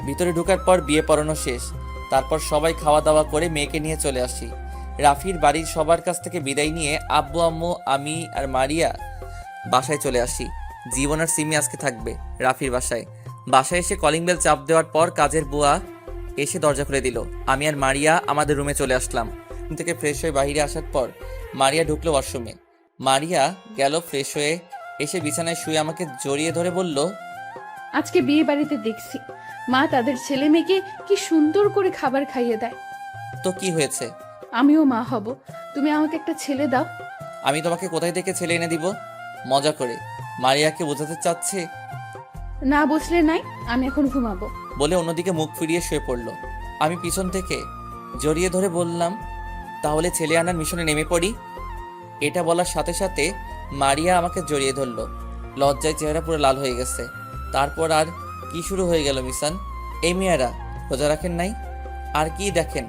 ভিতরে ঢোকার পর বিয়ে পড়ানো শেষ। তারপর সবাই খাওয়া দাওয়া করে মেয়েকে নিয়ে চলে আসি। রাফির বাড়ির সবার কাছ থেকে বিদায় নিয়ে আব্বু আম্মু আমি আর মারিয়া বাসায় চলে আসি। জীবন আর সিমি আজকে থাকবে রাফির বাসায়। বাসায় এসে কলিং বেল চাপ দেওয়ার পর কাজের বুয়া এসে দরজা খুলে দিল। আমি আর মারিয়া আমাদের রুমে চলে আসলাম। রুম থেকে ফ্রেশ হয়ে বাইরে আসার পর মারিয়া ঢুকলো ওয়াশরুমে। মারিয়া গেল ফ্রেশ হয়ে এসে বিছানায় শুয়ে আমাকে জড়িয়ে ধরে বলল, আজকে বিয়ে বাড়িতে দেখছি মা তাদের ছেলে মেয়েকে কি সুন্দর করে খাবার খাইয়ে দেয়। তো কি হয়েছে? আমিও মা হব, তুমি আমাকে একটা ছেলে দাও। আমি তোমাকে কোথায় থেকে ছেলে এনে দিব? মজা করে মারিয়াকে বোঝাতে চাচ্ছে না বসলে নাই, আমি এখন ঘুমাবো। বলে অন্যদিকে মুখ ফিরিয়ে শুয়ে পড়ল। আমি পিছন থেকে জড়িয়ে ধরে বললাম, তাহলে ছেলে আনার মিশনে নেমে পড়ি। এটা বলার সাথে সাথে মারিয়া আমাকে জড়িয়ে ধরলো। লজ্জায় চেহারা পুরো লাল হয়ে গেছে। তারপর আর কি শুরু হয়ে গেল মিশন। এই মেয়েরা রোজা রাখেন নাই? আর কি দেখেন